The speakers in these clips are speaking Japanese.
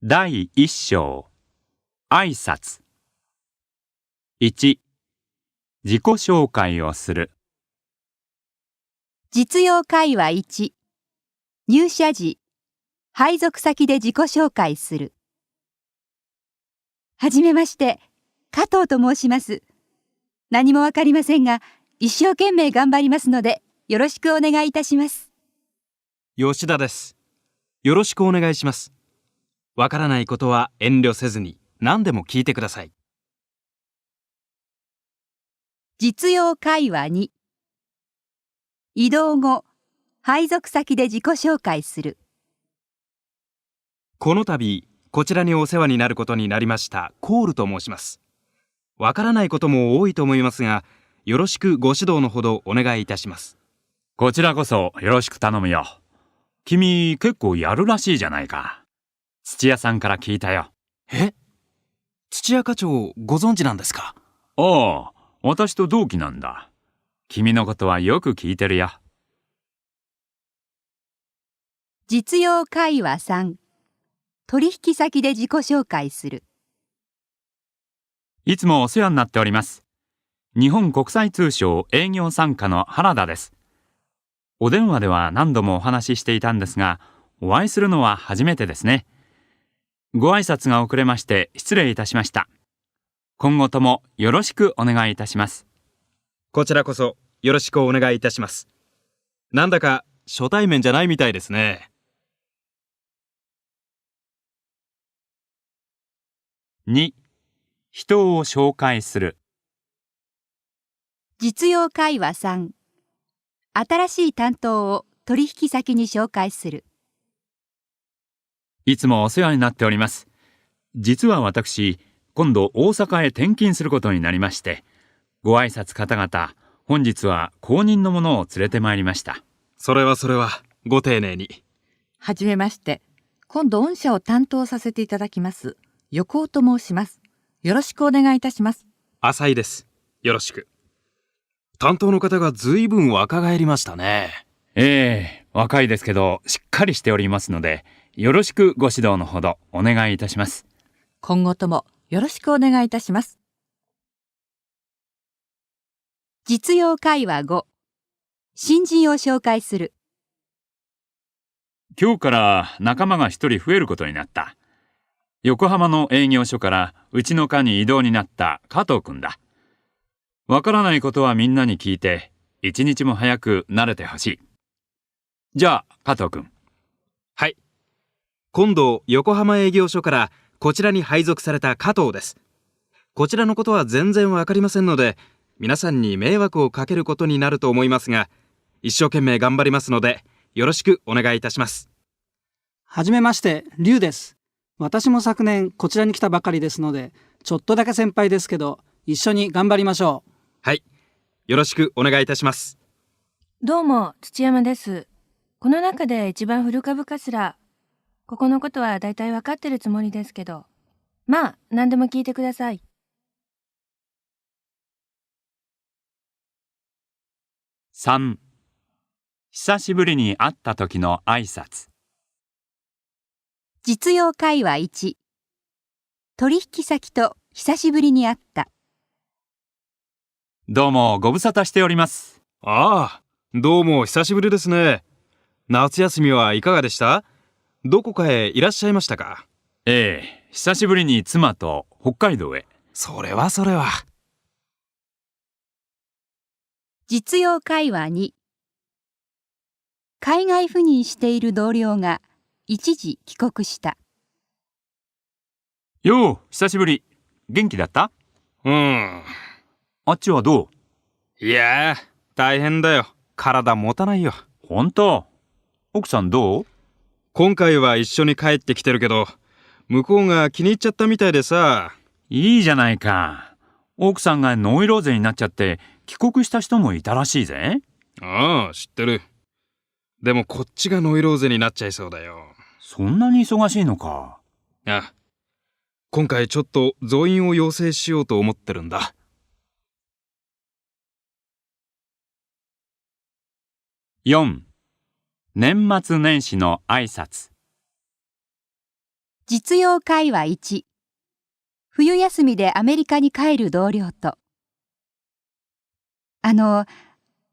第一章、挨拶。1、自己紹介をする。実用会話1、入社時、配属先で自己紹介する。はじめまして、加藤と申します。何もわかりませんが、一生懸命頑張りますので、よろしくお願いいたします。吉田です。よろしくお願いします。わからないことは遠慮せずに何でも聞いてください。実用会話2、異動後、配属先で自己紹介する。この度、こちらにお世話になることになりましたコールと申します。わからないことも多いと思いますが、よろしくご指導のほどお願いいたします。こちらこそよろしく頼むよ。君結構やるらしいじゃないか。土屋さんから聞いたよ。え？土屋課長ご存知なんですか？ああ、私と同期なんだ。君のことはよく聞いてるよ。実用会話3、取引先で自己紹介する。いつもお世話になっております。日本国際通商営業三課の原田です。お電話では何度もお話ししていたんですが、お会いするのは初めてですね。ご挨拶が遅れまして失礼いたしました。今後ともよろしくお願いいたします。こちらこそよろしくお願いいたします。なんだか初対面じゃないみたいですね。2、人を紹介する。実用会話3、新しい担当を取引先に紹介する。いつもお世話になっております。実は私、今度大阪へ転勤することになりまして、ご挨拶方々、本日は後任の者を連れてまいりました。それはご丁寧に。はじめまして。今度御社を担当させていただきます。横尾と申します。よろしくお願いいたします。浅井です。よろしく。担当の方がずいぶん若返りましたね。若いですけど、しっかりしておりますので、よろしくご指導のほどお願いいたします。今後ともよろしくお願いいたします。実用会話5、新人を紹介する。今日から仲間が一人増えることになった。横浜の営業所からうちの課に異動になった加藤くんだ。わからないことはみんなに聞いて、一日も早く慣れてほしい。じゃあ、加藤くん。はい。今度、横浜営業所からこちらに配属された加藤です。こちらのことは全然わかりませんので、皆さんに迷惑をかけることになると思いますが、一生懸命頑張りますので、よろしくお願いいたします。はじめまして、龍です。私も昨年こちらに来たばかりですので、ちょっとだけ先輩ですけど、一緒に頑張りましょう。はい。よろしくお願いいたします。どうも、土山です。この中で一番古株かしら。ここのことはだいたいわかってるつもりですけど。まあ、何でも聞いてください。3、久しぶりに会った時の挨拶。実用会話1、取引先と久しぶりに会った。どうもご無沙汰しております。ああ、どうも久しぶりですね。夏休みはいかがでした？どこかへいらっしゃいましたか？久しぶりに妻と北海道へ。それは。実用会話2、海外赴任している同僚が一時帰国した。よう、久しぶり。元気だった？あっちはどう？いやー、大変だよ。体持たないよ。本当？奥さんどう？今回は一緒に帰ってきてるけど、向こうが気に入っちゃったみたいでさ。いいじゃないか。奥さんがノイローゼになっちゃって帰国した人もいたらしいぜ。ああ、知ってる。でもこっちがノイローゼになっちゃいそうだよ。そんなに忙しいのか。あ、今回ちょっと増員を要請しようと思ってるんだ。4、年末年始の挨拶。実用会話1。冬休みでアメリカに帰る同僚と。明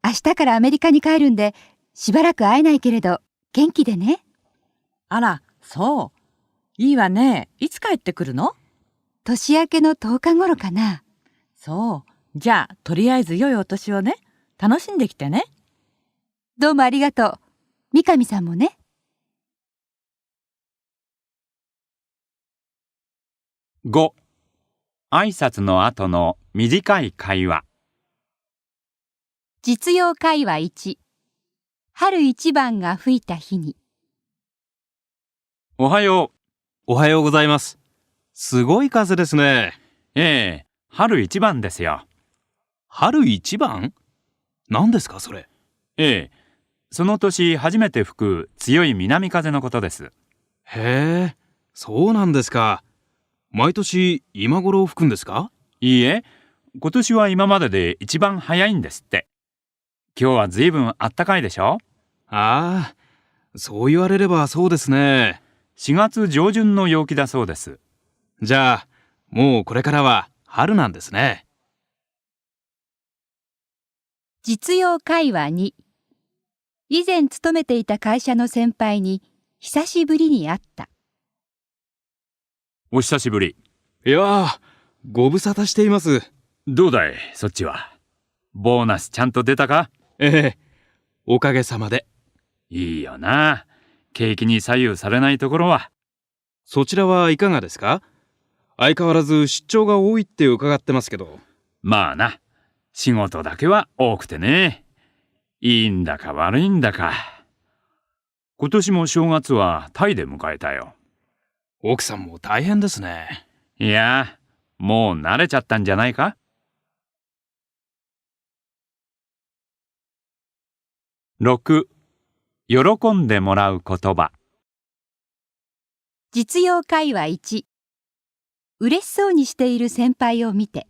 日からアメリカに帰るんで、しばらく会えないけれど、元気でね。あら、そう。いいわね。いつ帰ってくるの？年明けの10日頃かな。そう。じゃあ、とりあえず良いお年をね。楽しんできてね。どうもありがとう。三上さんもね。5、挨拶の後の短い会話。実用会話1。春一番が吹いた日に。おはよおはようございます。すごい風ですね。う。春一番ですよ。春一番？何ですかそれ？その年初めて吹く強い南風のことです。へえ、そうなんですか。毎年今頃吹くんですか？いいえ、今年は今までで一番早いんですって。今日はずいぶんあったかいでしょ？ああ、そう言われればそうですね。4月上旬の陽気だそうです。じゃあ、もうこれからは春なんですね。実用会話2。以前勤めていた会社の先輩に久しぶりに会った。お久しぶり。いやー、ご無沙汰しています。どうだい、そっちは。ボーナスちゃんと出たか？ええ、おかげさまで。いいよな。景気に左右されないところは。そちらはいかがですか？相変わらず出張が多いって伺ってますけど。まあな、仕事だけは多くてね。いいんだか悪いんだか。今年も正月はタイで迎えたよ。奥さんも大変ですね。いや、もう慣れちゃったんじゃないか？6、喜んでもらう言葉。実用会話1。嬉しそうにしている先輩を見て。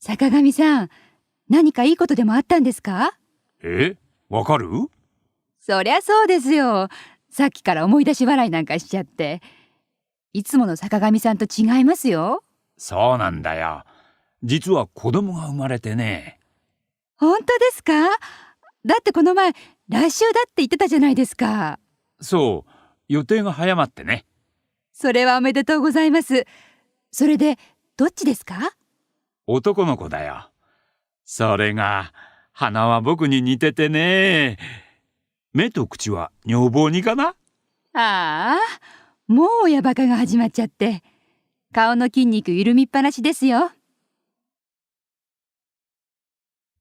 坂上さん、何かいいことでもあったんですか？わかる？そりゃそうですよ。さっきから思い出し笑いなんかしちゃって。いつもの坂上さんと違いますよ。そうなんだよ。実は子供が生まれてね。本当ですか？だってこの前、来週だって言ってたじゃないですか。そう、予定が早まってね。それはおめでとうございます。それで、どっちですか？男の子だよ。それが、鼻は僕に似ててね。目と口は女房にかな？ああ、もう親バカが始まっちゃって。顔の筋肉緩みっぱなしですよ。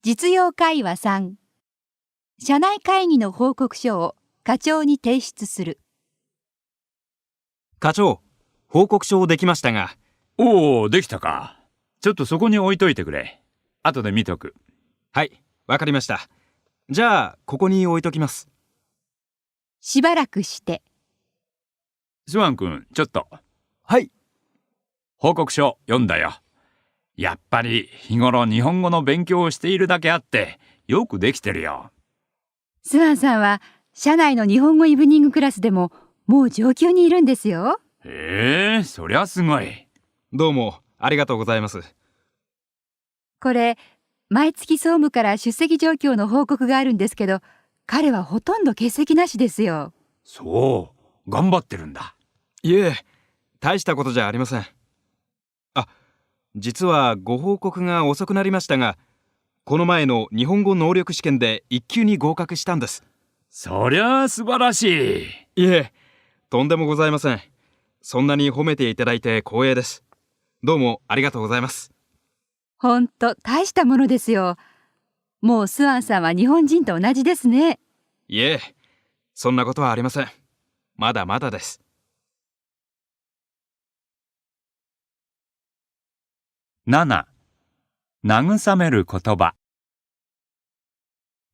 実用会話3。社内会議の報告書を課長に提出する。課長、報告書できましたが。おお、できたか。ちょっとそこに置いといてくれ。後で見とく。はい、わかりました。じゃあ、ここに置いときます。しばらくして。スワン君、ちょっと。はい。報告書読んだよ。やっぱり日頃日本語の勉強をしているだけあってよくできてるよ。スワンさんは社内の日本語イブニングクラスでももう上級にいるんですよ。そりゃすごい。どうもありがとうございます。これ毎月総務から出席状況の報告があるんですけど、彼はほとんど欠席なしですよ。そう、頑張ってるんだ。いえ、大したことじゃありません。あ、実はご報告が遅くなりましたが、この前の日本語能力試験で1級に合格したんです。そりゃあ素晴らしい。いえ、とんでもございません。そんなに褒めていただいて光栄です。どうもありがとうございます。ほんと大したものですよ。もうスワンさんは日本人と同じですね。いえ、そんなことはありません。まだまだです。7、慰める言葉。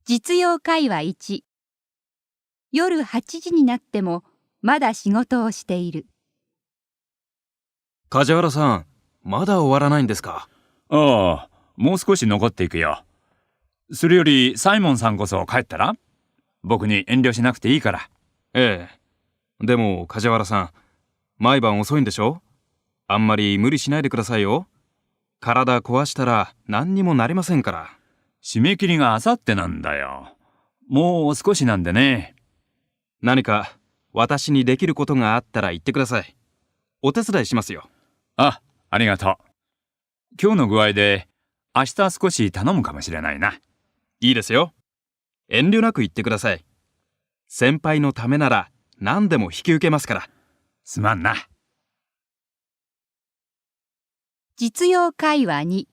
実用会話1。夜8時になってもまだ仕事をしている。梶原さん、まだ終わらないんですか？ああ、もう少し残っていくよ。それよりサイモンさんこそ帰ったら？僕に遠慮しなくていいから。ええ。でも梶原さん、毎晩遅いんでしょ？あんまり無理しないでくださいよ。体壊したら何にもなりませんから。締め切りがあさってなんだよ。もう少しなんでね。何か私にできることがあったら言ってください。お手伝いしますよ。ありがとう。今日の具合で明日少し頼むかもしれないな。いいですよ。遠慮なく言ってください。先輩のためなら何でも引き受けますから。すまんな。実用会話2。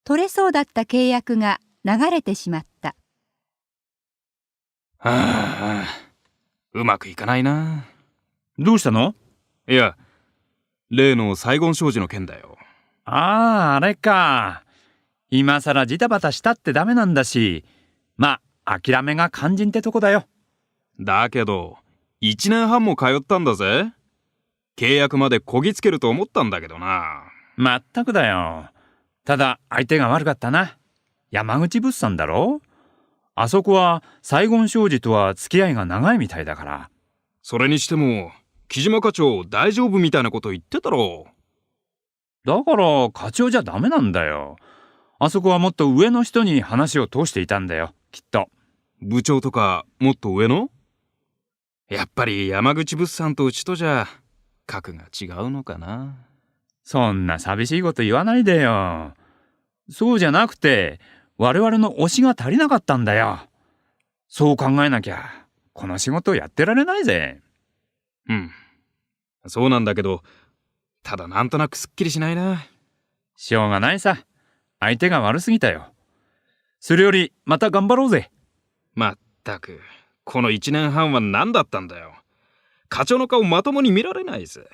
取れそうだった契約が流れてしまった。うまくいかないな。どうしたの？いや、例のサイゴン商事の件だよ。あれか。今さらジタバタしたってダメなんだし、まあ諦めが肝心ってとこだよ。だけど1年半も通ったんだぜ。契約までこぎつけると思ったんだけどな。まったくだよ。ただ相手が悪かったな。山口物産だろ？あそこはサイゴン商事とは付き合いが長いみたいだから。それにしても木島課長大丈夫みたいなこと言ってたろ。だから課長じゃダメなんだよ。あそこはもっと上の人に話を通していたんだよ、きっと。部長とかもっと上の？やっぱり山口物産とうちとじゃ格が違うのかな。そんな寂しいこと言わないでよ。そうじゃなくて我々の推しが足りなかったんだよ。そう考えなきゃこの仕事やってられないぜ。そうなんだけど、ただなんとなくすっきりしないな。しょうがないさ。相手が悪すぎたよ。それよりまた頑張ろうぜ。まったくこの1年半は何だったんだよ。課長の顔まともに見られないぜ。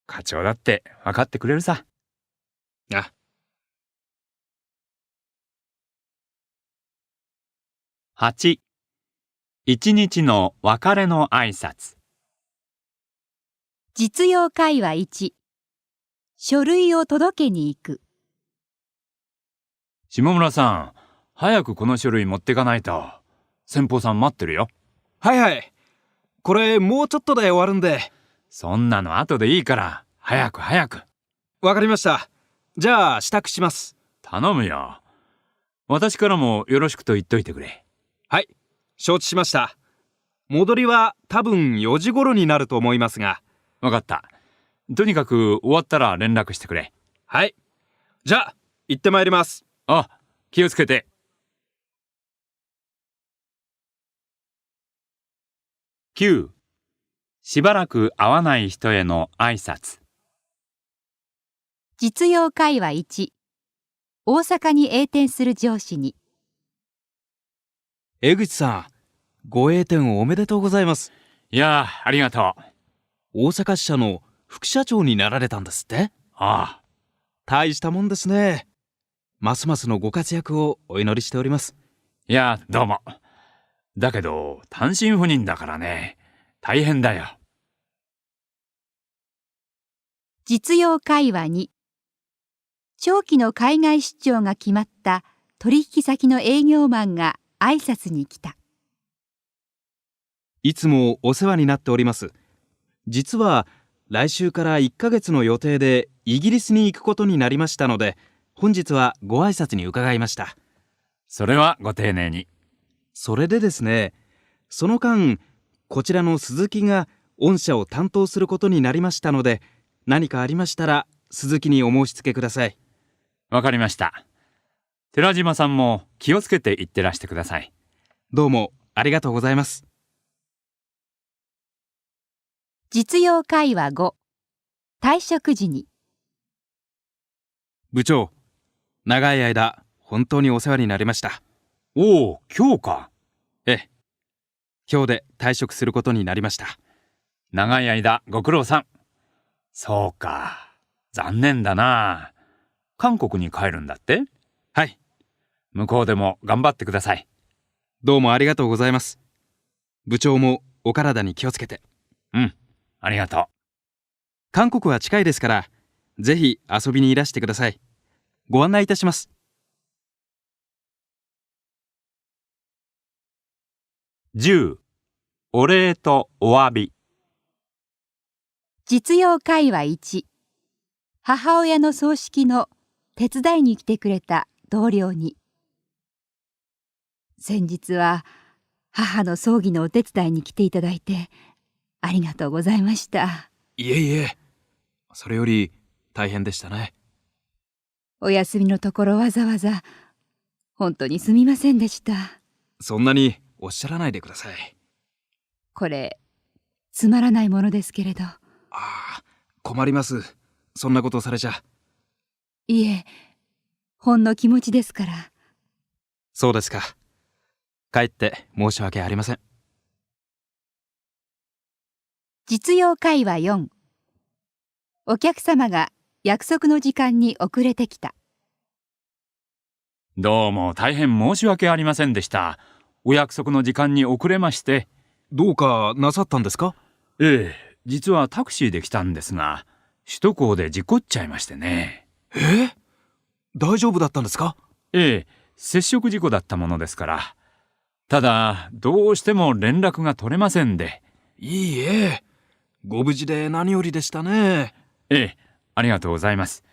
課長だって分かってくれるさ。あ。8、一日の別れの挨拶。実用会話1。書類を届けに行く。下村さん、早くこの書類持ってかないと。先方さん待ってるよ。はいはい。これもうちょっとで終わるんで。そんなの後でいいから早く早く。わかりました。じゃあ支度します。頼むよ。私からもよろしくと言っといてくれ。はい、承知しました。戻りは多分4時頃になると思いますが。わかった。とにかく終わったら連絡してくれ。はい。じゃあ行ってまいります。気をつけて。9、しばらく会わない人への挨拶。実用会話1。大阪に栄転する上司に。江口さん、ご栄転おめでとうございます。いやありがとう。大阪支社の副社長になられたんですって？大したもんですね。ますますのご活躍をお祈りしております。いや、どうも。だけど単身赴任だからね、大変だよ。実用会話2。長期の海外出張が決まった取引先の営業マンが挨拶に来た。いつもお世話になっております。実は来週から1ヶ月の予定でイギリスに行くことになりましたので、本日はご挨拶に伺いました。それはご丁寧に。それでですね、その間こちらの鈴木が御社を担当することになりましたので、何かありましたら鈴木にお申し付けください。わかりました。寺島さんも気をつけていってらしてください。どうもありがとうございます。実用会話5。退職時に。部長、長い間本当にお世話になりました。今日か。ええ、今日で退職することになりました。長い間ご苦労さん。そうか、残念だな。韓国に帰るんだって？はい。向こうでも頑張ってください。どうもありがとうございます。部長もお体に気をつけて。ありがとう。韓国は近いですから、ぜひ遊びにいらしてください。ご案内いたします。10、お礼とお詫び。実用会話1、母親の葬式の手伝いに来てくれた同僚に。先日は母の葬儀のお手伝いに来ていただいてありがとうございました。いえいえ、それより大変でしたね。お休みのところわざわざ本当にすみませんでした。そんなにおっしゃらないでください。これつまらないものですけれど。ああ、困ります。そんなことをされちゃ。いえ、ほんの気持ちですから。そうですか。かえって申し訳ありません。実用会話4、お客様が約束の時間に遅れてきた。どうも大変申し訳ありませんでした。お約束の時間に遅れまして。どうかなさったんですか？ええ、実はタクシーで来たんですが、首都高で事故っちゃいましてね。大丈夫だったんですか？ええ、接触事故だったものですから。ただ、どうしても連絡が取れませんで。いいえ、ご無事で何よりでしたね。ええ、ありがとうございます。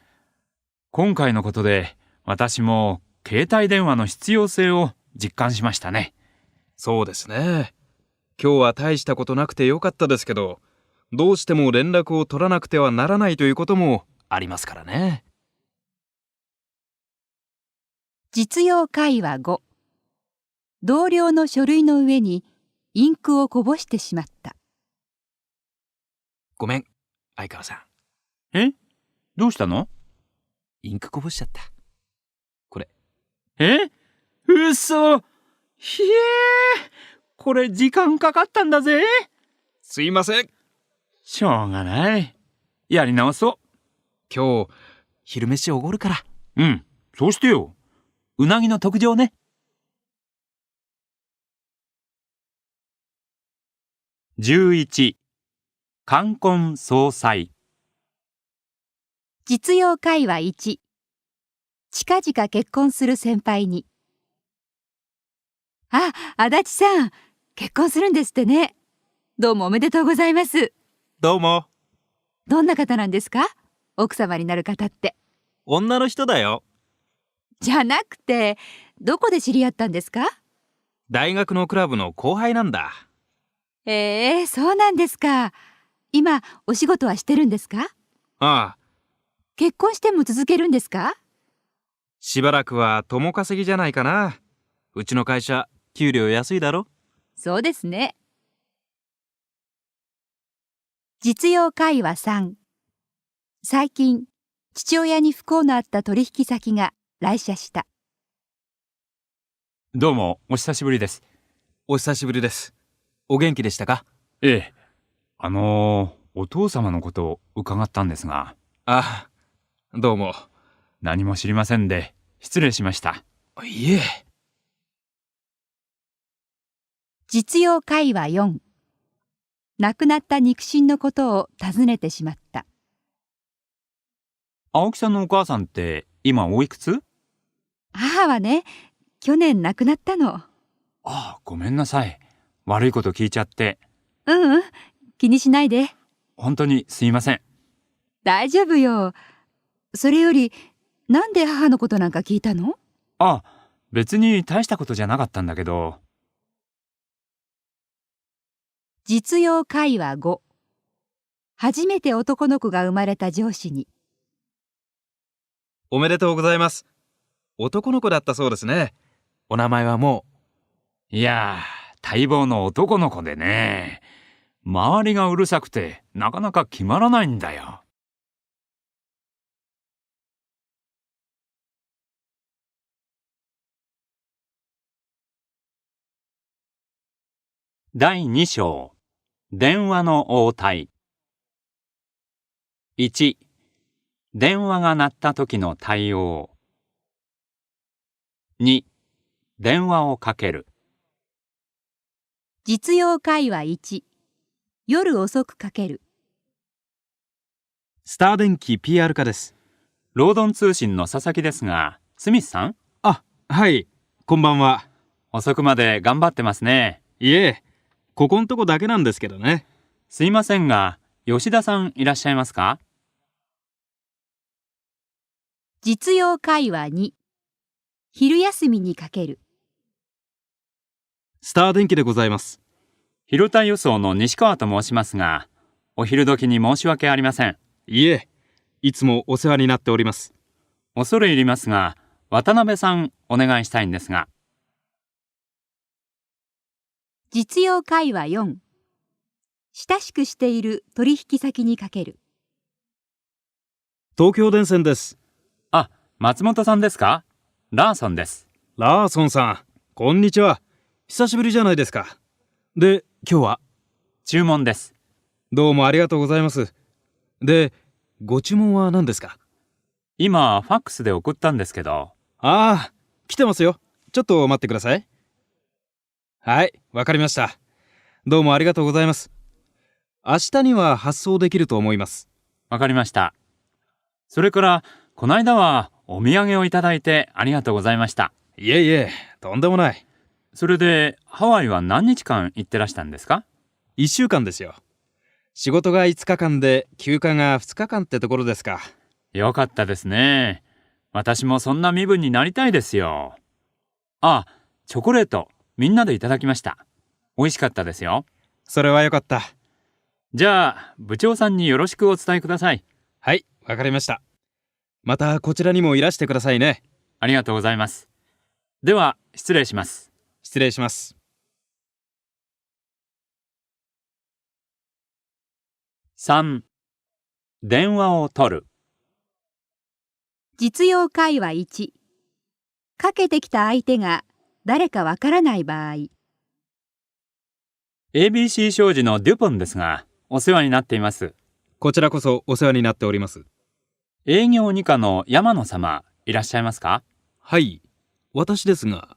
今回のことで、私も携帯電話の必要性を実感しましたね。そうですね。今日は大したことなくてよかったですけど、どうしても連絡を取らなくてはならないということもありますからね。実用会話5、同僚の書類の上にインクをこぼしてしまった。ごめん、相川さん。え？どうしたの？インクこぼしちゃった。これ。うそ！ひえー！これ時間かかったんだぜ。すいません。しょうがない。やり直そう。今日、昼飯おごるから。うん、そうしてよ。うなぎの特上ね。11、冠婚葬祭。実用会話1、近々結婚する先輩に。あ、足立さん、結婚するんですってね。どうもおめでとうございます。どうも。どんな方なんですか？奥様になる方って。女の人だよ。じゃなくて、どこで知り合ったんですか？大学のクラブの後輩なんだ。そうなんですか。今、お仕事はしてるんですか？ああ、結婚しても続けるんですか？しばらくは共稼ぎじゃないかな。うちの会社、給料安いだろ？そうですね。実用会話3、最近、父親に不幸のあった取引先が来社した。どうもお久しぶりです。お久しぶりです。お元気でしたか？ええ、お父様のことを伺ったんですが。ああ、どうも。何も知りませんで失礼しました。いえ。実用会話4、亡くなった肉親のことを尋ねてしまった。青木さんのお母さんって今おいくつ？母はね、去年亡くなったの。ああ、ごめんなさい。悪いこと聞いちゃって。気にしないで。本当にすいません。大丈夫よ。それより、なんで母のことなんか聞いたの？あ、別に大したことじゃなかったんだけど。実用会話5、初めて男の子が生まれた上司に。おめでとうございます。男の子だったそうですね。お名前はもいやー、待望の男の子でね。周りがうるさくてなかなか決まらないんだよ。第2章、電話の応対。1、電話が鳴った時の対応。2、電話をかける。実用会話1、夜遅くかける。スター電機 PR 課です。ロードン通信の佐々木ですが、スミスさん？あ、はい、こんばんは。遅くまで頑張ってますね。いえ、ここんとこだけなんですけどね。すいませんが、吉田さんいらっしゃいますか？実用会話2。昼休みにかける。スター電機でございます。広田輸送の西川と申しますが、お昼時に申し訳ありません。いえ、いつもお世話になっております。恐れ入りますが、渡辺さんお願いしたいんですが。実用会話4。親しくしている取引先にかける。東京電線です。あ、松本さんですか？ラーソンです。ラーソンさん、こんにちは。久しぶりじゃないですか。で、今日は？注文です。どうもありがとうございます。で、ご注文は何ですか？今、ファックスで送ったんですけど。ああ、来てますよ。ちょっと待ってください。はい、わかりました。どうもありがとうございます。明日には発送できると思います。わかりました。それから、この間はお土産をいただいてありがとうございました。いえいえ、とんでもない。それで、ハワイは何日間行ってらしたんですか1週間ですよ。仕事が5日間で休暇が2日間ってところですか。よかったですね。私もそんな身分になりたいですよ。あ、チョコレート、みんなでいただきました。美味しかったですよ。それはよかった。じゃあ、部長さんによろしくお伝えください。はい、わかりました。またこちらにもいらしてくださいね。ありがとうございます。では、失礼します。失礼します。3、電話を取る。実用会話1。かけてきた相手が誰かわからない場合。ABC 商事のデュポンですが、お世話になっています。こちらこそお世話になっております。営業二課の山野様、いらっしゃいますか？はい、私ですが。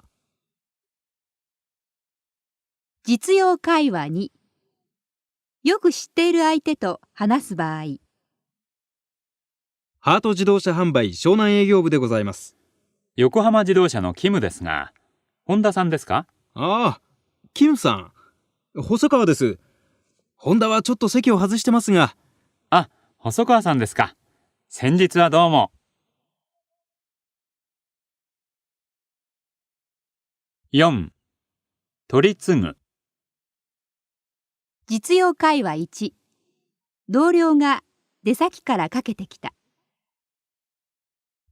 実用会話2。よく知っている相手と話す場合。ハート自動車販売湘南営業部でございます。横浜自動車のキムですが、本田さんですか？ああ、キムさん。細川です。本田はちょっと席を外してますが。あ、細川さんですか。先日はどうも。4、取り次ぐ。実用会話1。同僚が出先からかけてきた。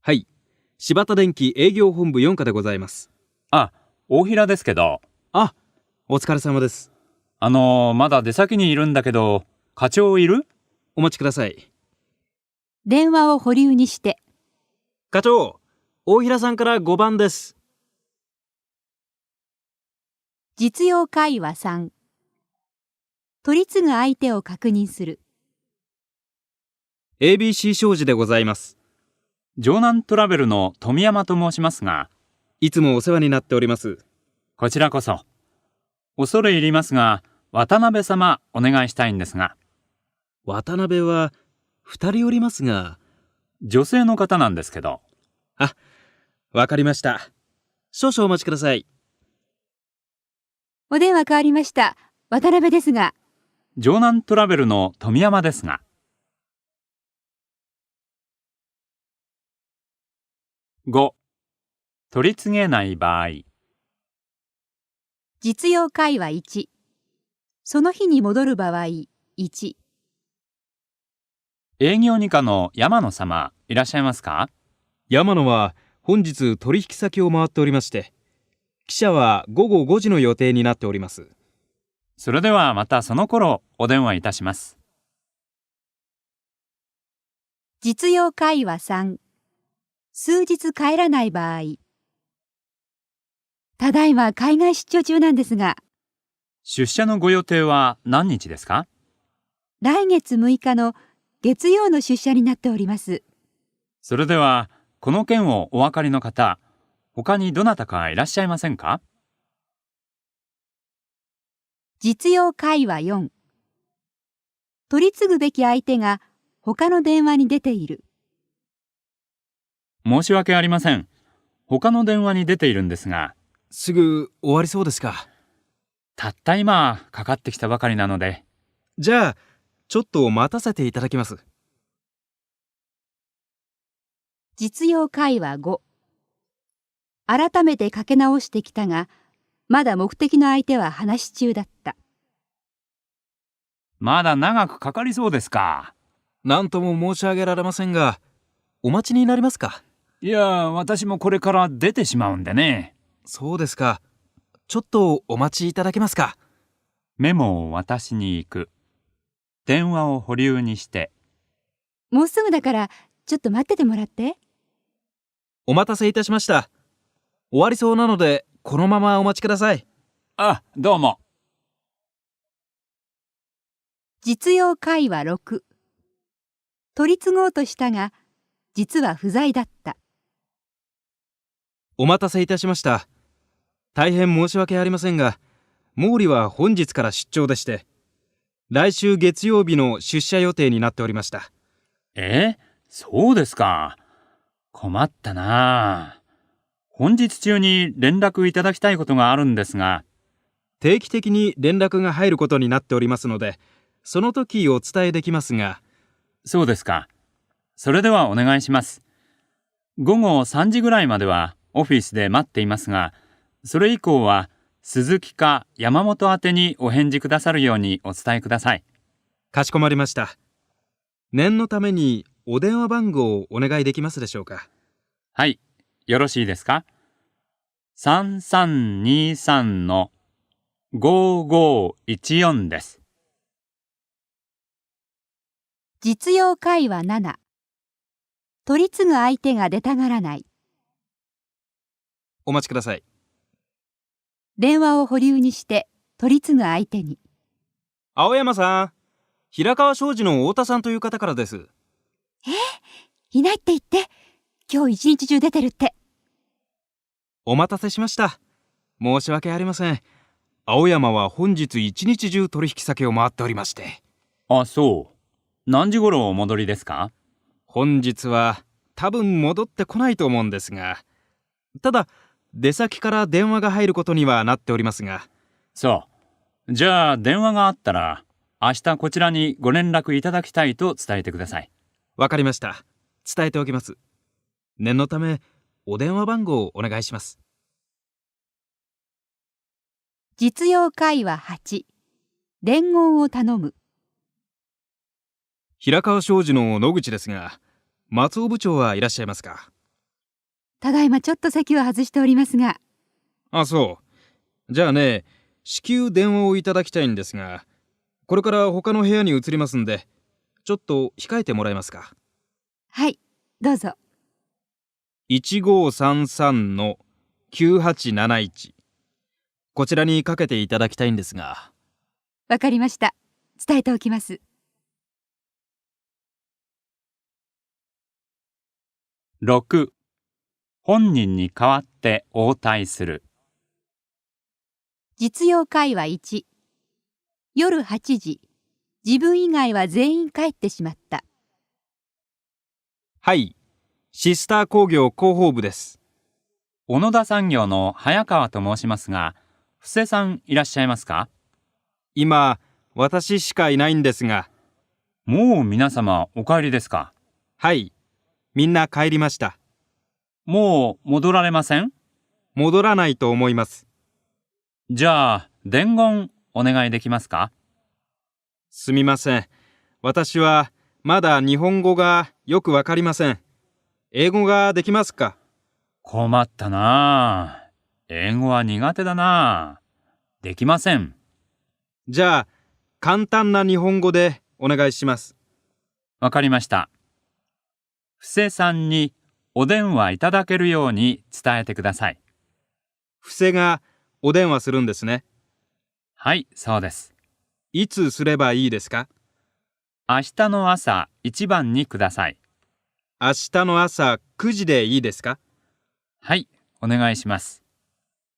はい、柴田電機営業本部4課でございます。あ、大平ですけど。あ、お疲れ様です。まだ出先にいるんだけど、課長いる？お待ちください。電話を保留にして。課長、大平さんから5番です。実用会話3。取り次ぐ相手を確認する。ABC 商事でございます。城南トラベルの富山と申しますが。いつもお世話になっております。こちらこそ。恐れ入りますが、渡辺様お願いしたいんですが。渡辺は2人おりますが。女性の方なんですけど。あ、わかりました。少々お待ちください。お電話変わりました。渡辺ですが。城南トラベルの富山ですが。5、取り次げない場合。実用会話1。その日に戻る場合1。営業二課の山野様、いらっしゃいますか？山野は本日取引先を回っておりまして、記者は午後5時の予定になっております。それではまたその頃お電話いたします。実用会話3。数日帰らない場合。ただいま海外出張中なんですが。出社のご予定は何日ですか？来月6日の月曜の出社になっております。それではこの件をお分かりの方、他にどなたかいらっしゃいませんか？実用会話4。取り次ぐべき相手が他の電話に出ている。申し訳ありません。他の電話に出ているんですが。すぐ終わりそうですか？たった今かかってきたばかりなので。じゃあ、ちょっと待たせていただきます。実用会話5。改めてかけ直してきたが、まだ目的の相手は話し中だった。まだ長くかかりそうですか。何とも申し上げられませんが、お待ちになりますか？いや、私もこれから出てしまうんでね。そうですか。ちょっとお待ちいただけますか？メモを渡しに行く。電話を保留にして。もうすぐだからちょっと待っててもらって。お待たせいたしました。終わりそうなのでこのままお待ちください。あ、どうも。実用会話6。取り継ごうとしたが、実は不在だった。お待たせいたしました。大変申し訳ありませんが、毛利は本日から出張でして、来週月曜日の出社予定になっておりました。そうですか。困ったなあ。本日中に連絡いただきたいことがあるんですが。定期的に連絡が入ることになっておりますので、その時お伝えできますが。そうですか。それではお願いします。午後3時ぐらいまではオフィスで待っていますが、それ以降は鈴木か山本宛てにお返事くださるようにお伝えください。かしこまりました。念のためにお電話番号をお願いできますでしょうか？はい、よろしいですか？ 3323-5514 です。実用会話7。取り継ぐ相手が出たがらない。お待ちください。電話を保留にして取り継ぐ相手に。青山さん、平川商事の太田さんという方からです。いないって言って。今日一日中出てるって。お待たせしました。申し訳ありません。青山は本日一日中取引先を回っておりまして。あ、そう。何時頃お戻りですか？本日は多分戻ってこないと思うんですが、ただ出先から電話が入ることにはなっておりますが。そう。じゃあ電話があったら明日こちらにご連絡いただきたいと伝えてください。わかりました。伝えておきます。念のためお電話番号をお願いします。実用会話8。伝言を頼む。平川商事の野口ですが、松尾部長はいらっしゃいますか？ただいまちょっと席を外しておりますが。あ、そう。じゃあね、至急電話をいただきたいんですが、これから他の部屋に移りますんで、ちょっと控えてもらえますか？はい、どうぞ。1533-9871。こちらにかけていただきたいんですが。わかりました。伝えておきます。6. 本人に代わって応対する。実用会話1。夜8時。自分以外は全員帰ってしまった。はい、シスター工業広報部です。小野田産業の早川と申しますが、布施さんいらっしゃいますか？今、私しかいないんですが。もう皆様お帰りですか？はい、みんな帰りました。もう戻られません？戻らないと思います。じゃあ伝言お願いできますか？すみません。私はまだ日本語がよくわかりません。英語ができますか？困ったなあ。英語は苦手だなあ。できません。じゃあ簡単な日本語でお願いします。わかりました。布施さんにお電話いただけるように伝えてください。布施がお電話するんですね。はい、そうです。いつすればいいですか？明日の朝一番にください。明日の朝9時でいいですか？はい、お願いします。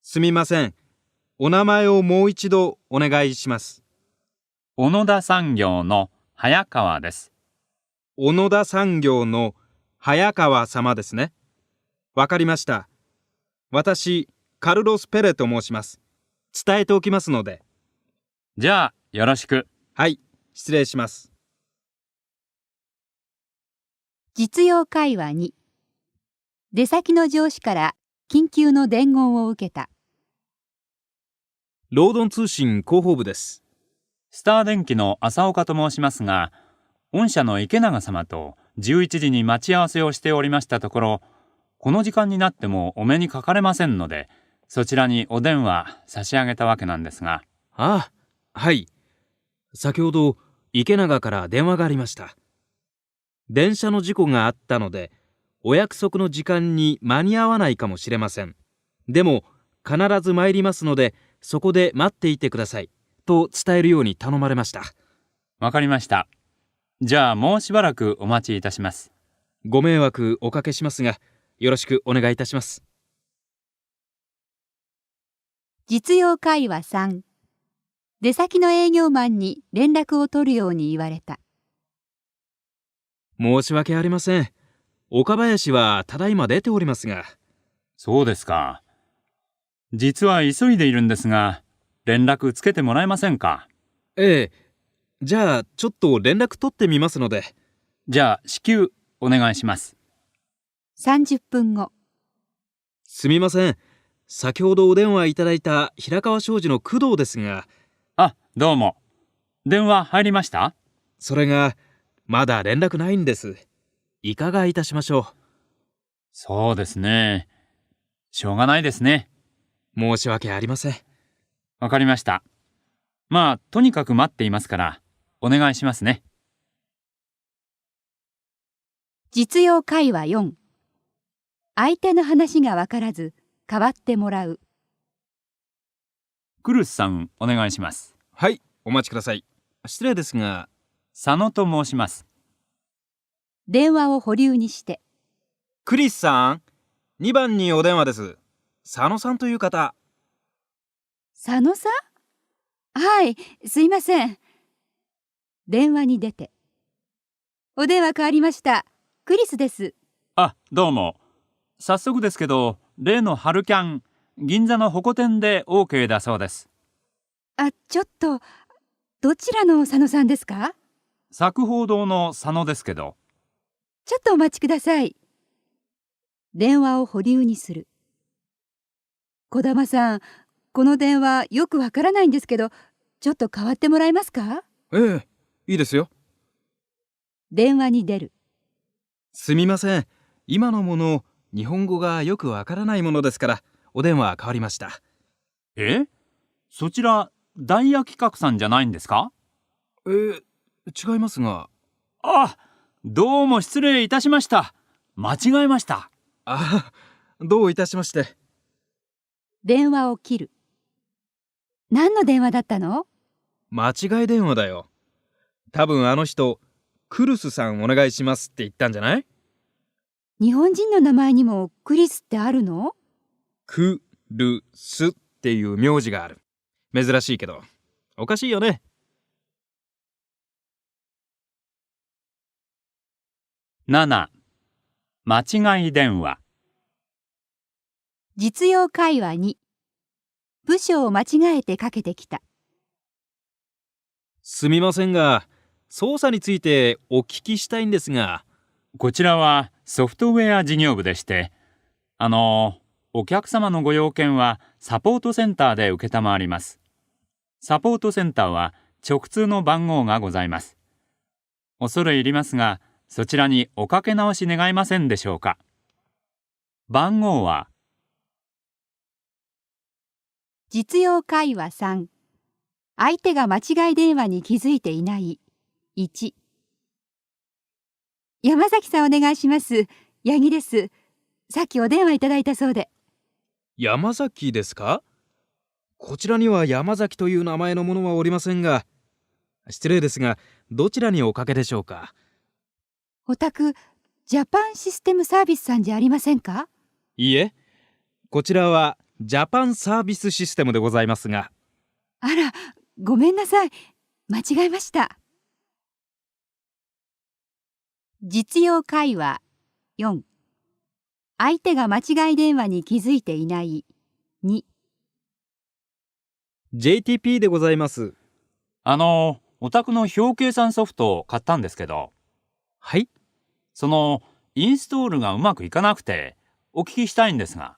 すみません。お名前をもう一度お願いします。小野田産業の早川です。小野田産業の早川様ですね。わかりました。私、カルロス・ペレと申します。伝えておきますので。じゃあ、よろしく。はい、失礼します。実用会話2。出先の上司から緊急の伝言を受けた。ロードン通信広報部です。スター電機の浅岡と申しますが、御社の池永様と11時に待ち合わせをしておりましたところ、この時間になってもお目にかかれませんので、そちらにお電話差し上げたわけなんですが。ああ、はい。先ほど池永から電話がありました。電車の事故があったので、お約束の時間に間に合わないかもしれません。でも必ず参りますので、そこで待っていてくださいと伝えるように頼まれました。わかりました。じゃあもうしばらくお待ちいたします。ご迷惑おかけしますが、よろしくお願いいたします。実用会話3。出先の営業マンに連絡を取るように言われた。申し訳ありません。岡林はただいま出ておりますが。そうですか。実は急いでいるんですが、連絡つけてもらえませんか？ええ。じゃあちょっと連絡取ってみますので。じゃあ至急お願いします。30分後。すみません。先ほどお電話いただいた平川商事の工藤ですが。あ、どうも。電話入りました？それがまだ連絡ないんです。いかがいたしましょう？そうですね。しょうがないですね。申し訳ありません。わかりました。まあ、とにかく待っていますから、お願いしますね。実用会話4。相手の話がわからず代わってもらう。クルスさん、お願いします。はい、お待ちください。失礼ですが。佐野と申します。電話を保留にして。クリスさん、2番にお電話です。佐野さんという方。佐野さん？はい、すいません。電話に出て。お電話変わりました。クリスです。あ、どうも。早速ですけど、例の春キャン、銀座のホコ天で OK だそうです。あ、ちょっと、どちらの佐野さんですか？作宝堂の佐野ですけど。ちょっとお待ちください。電話を保留にする。児玉さん、この電話よくわからないんですけど、ちょっと代わってもらえますか？ええ、いいですよ。電話に出る。すみません。今のもの、日本語がよくわからないものですから、お電話変わりました。そちら、ダイヤ企画さんじゃないんですか？違いますが。あ、どうも失礼いたしました。間違えました。あ、どういたしまして。電話を切る。何の電話だったの？間違い電話だよ。多分あの人、クルスさんお願いしますって言ったんじゃない？日本人の名前にもクリスってあるの？クルスっていう名字がある。珍しいけど、おかしいよね。7. 間違い電話。実用会話2。部署を間違えてかけてきた。すみませんが、操作についてお聞きしたいんですが。こちらはソフトウェア事業部でして、お客様のご用件はサポートセンターで承ります。サポートセンターは直通の番号がございます。恐れ入りますが、そちらにおかけ直し願えませんでしょうか。番号は実用会話3。相手が間違い電話に気づいていない。1。山崎さんお願いします。八木です。さっきお電話いただいたそうで。山崎ですか？こちらには山崎という名前の者はおりませんが。失礼ですが、どちらにおかけでしょうか？お宅、ジャパンシステムサービスさんじゃありませんか？いいえ、こちらはジャパンサービスシステムでございますが。あら、ごめんなさい。間違えました。実用会話4。相手が間違い電話に気づいていない。2。JTP でございます。お宅の表計算ソフトを買ったんですけど、はい。そのインストールがうまくいかなくてお聞きしたいんですが。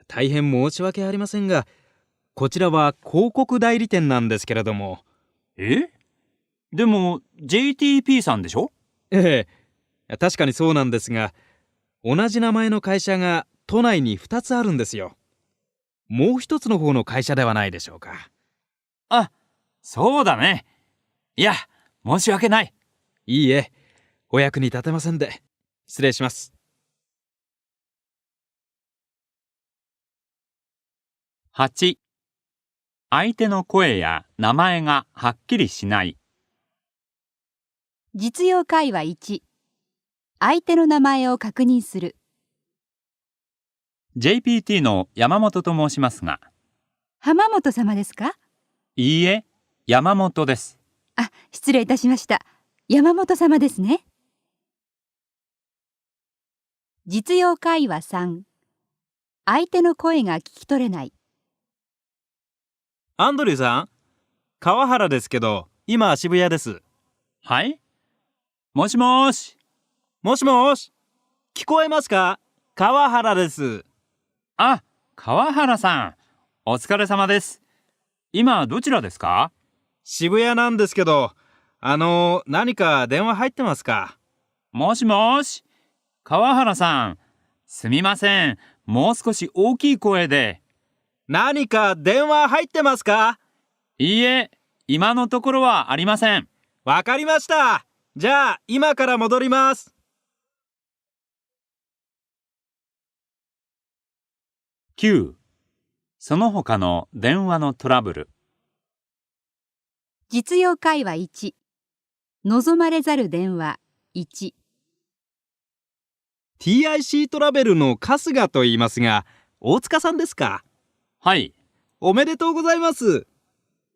大変申し訳ありませんが、こちらは広告代理店なんですけれども。え？でも JTP さんでしょ？ええ、確かにそうなんですが、同じ名前の会社が都内に2つあるんですよ。もう一つの方の会社ではないでしょうか。あ、そうだね。いや、申し訳ない。いいえ、お役に立てませんで。失礼します。8、相手の声や名前がはっきりしない。実用会話1、相手の名前を確認する。JPT の山本と申しますが。浜本様ですか？いいえ、山本です。あ、失礼いたしました。山本様ですね。実用会話3、相手の声が聞き取れない。アンドリューさん、川原ですけど、今渋谷です。はい？もしもーし。もしもし、聞こえますか？川原です。あ、川原さん、お疲れ様です。今どちらですか？渋谷なんですけど、何か電話入ってますか？もしもーし。川原さん、すみません。もう少し大きい声で。何か電話入ってますか？いいえ、今のところはありません。わかりました。じゃあ、今から戻ります。9、その他の電話のトラブル。実用会話1、望まれざる電話1。TIC トラベルの春日と言いますが、大塚さんですか？はい。おめでとうございます。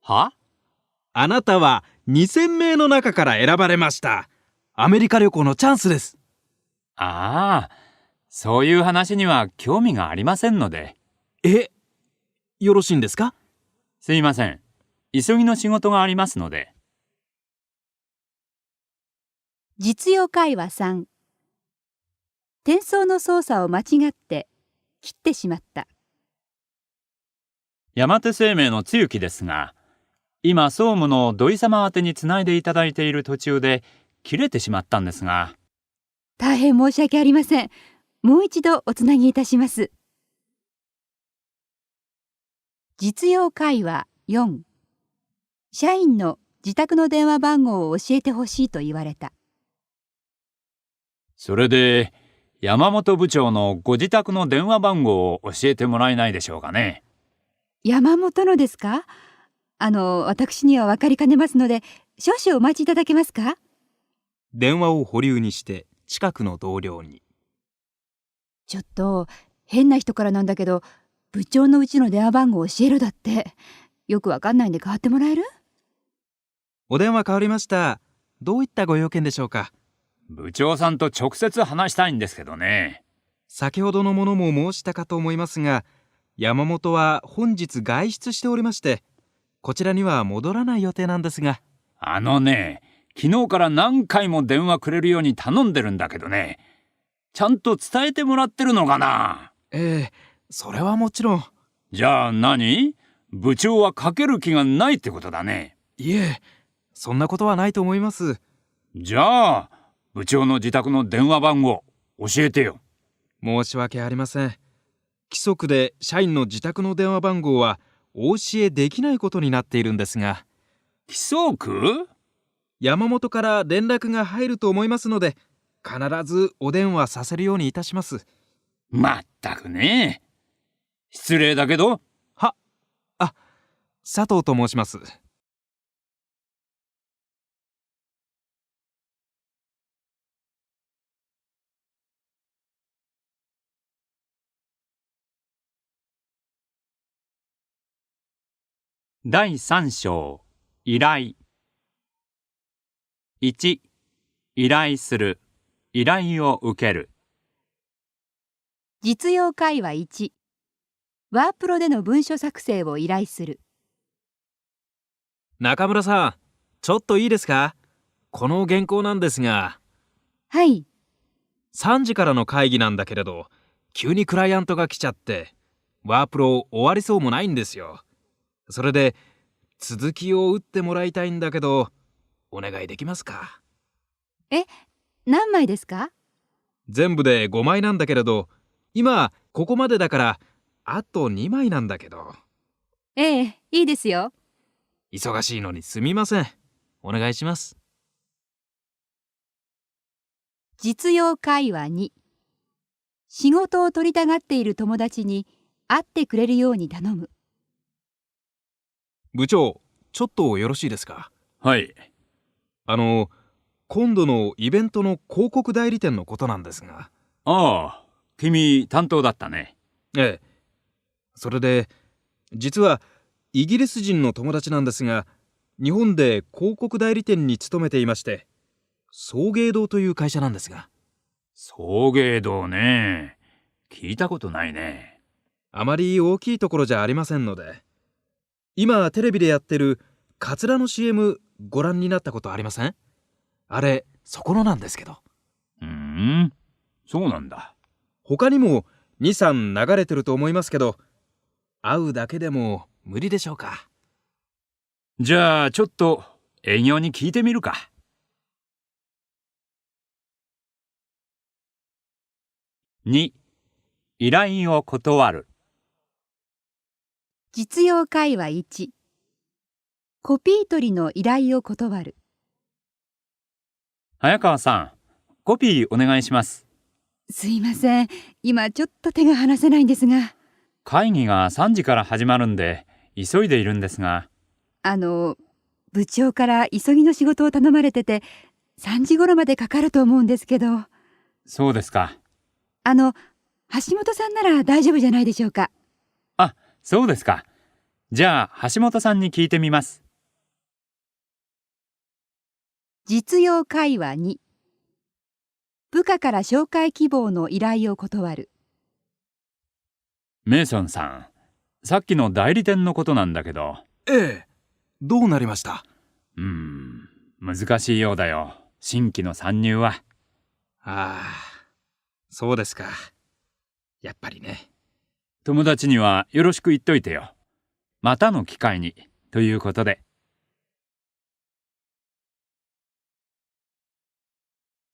は？あなたは2000名の中から選ばれました。アメリカ旅行のチャンスです。ああ、そういう話には興味がありませんので。よろしいんですか？すいません。急ぎの仕事がありますので。実用会話3、転送の操作を間違って切ってしまった。山手生命のつゆきですが、今総務の土井様宛てにつないでいただいている途中で切れてしまったんですが。大変申し訳ありません。もう一度おつなぎいたします。実用会話4、社員の自宅の電話番号を教えてほしいと言われた。それで山本部長のご自宅の電話番号を教えてもらえないでしょうかね。山本のですか？私には分かりかねますので、少々お待ちいただけますか？電話を保留にして近くの同僚に。ちょっと変な人からなんだけど、部長のうちの電話番号を教えろだって。よくわかんないんで代わってもらえる？お電話変わりました。どういったご用件でしょうか？部長さんと直接話したいんですけどね。先ほどのものも申したかと思いますが、山本は本日外出しておりまして、こちらには戻らない予定なんですが。昨日から何回も電話くれるように頼んでるんだけどね。ちゃんと伝えてもらってるのかな？それはもちろん。じゃあ何？部長はかける気がないってことだね。いえ、そんなことはないと思います。じゃあ部長の自宅の電話番号教えてよ。申し訳ありません。規則で社員の自宅の電話番号はお教えできないことになっているんですが。規則？山本から連絡が入ると思いますので、必ずお電話させるようにいたします。まったくね。失礼だけど。佐藤と申します。第3章、依頼。1、依頼する、依頼を受ける。実用会話1、ワープロでの文書作成を依頼する。中村さん、ちょっといいですか？この原稿なんですが、はい。 3時からの会議なんだけれど、急にクライアントが来ちゃって、ワープロ終わりそうもないんですよ。それで、続きを打ってもらいたいんだけど、お願いできますか？何枚ですか？全部で5枚なんだけれど、今ここまでだからあと2枚なんだけど。ええ、いいですよ。忙しいのにすみません。お願いします。実用会話2。仕事を取りたがっている友達に会ってくれるように頼む。部長、ちょっとよろしいですか？はい。今度のイベントの広告代理店のことなんですが。ああ、君担当だったね。ええ。それで、実はイギリス人の友達なんですが、日本で広告代理店に勤めていまして、送迎堂という会社なんですが。送迎堂ね。聞いたことないね。あまり大きいところじゃありませんので。今テレビでやってるカツラの CM ご覧になったことありません？あれ、そこのなんですけど。そうなんだ。他にも2、3流れてると思いますけど、会うだけでも無理でしょうか？じゃあちょっと営業に聞いてみるか。2、依頼を断る。実用会話1。コピー取りの依頼を断る。早川さん、コピーお願いします。すいません。今ちょっと手が離せないんですが。会議が3時から始まるんで、急いでいるんですが。部長から急ぎの仕事を頼まれてて、3時頃までかかると思うんですけど。そうですか。橋本さんなら大丈夫じゃないでしょうか。あ、そうですか。じゃあ橋本さんに聞いてみます。実用会話2。部下から紹介希望の依頼を断る。メイソンさん、さっきの代理店のことなんだけど。ええ。どうなりました？難しいようだよ。新規の参入は。ああ、そうですか。やっぱりね。友達にはよろしく言っといてよ。またの機会に、ということで。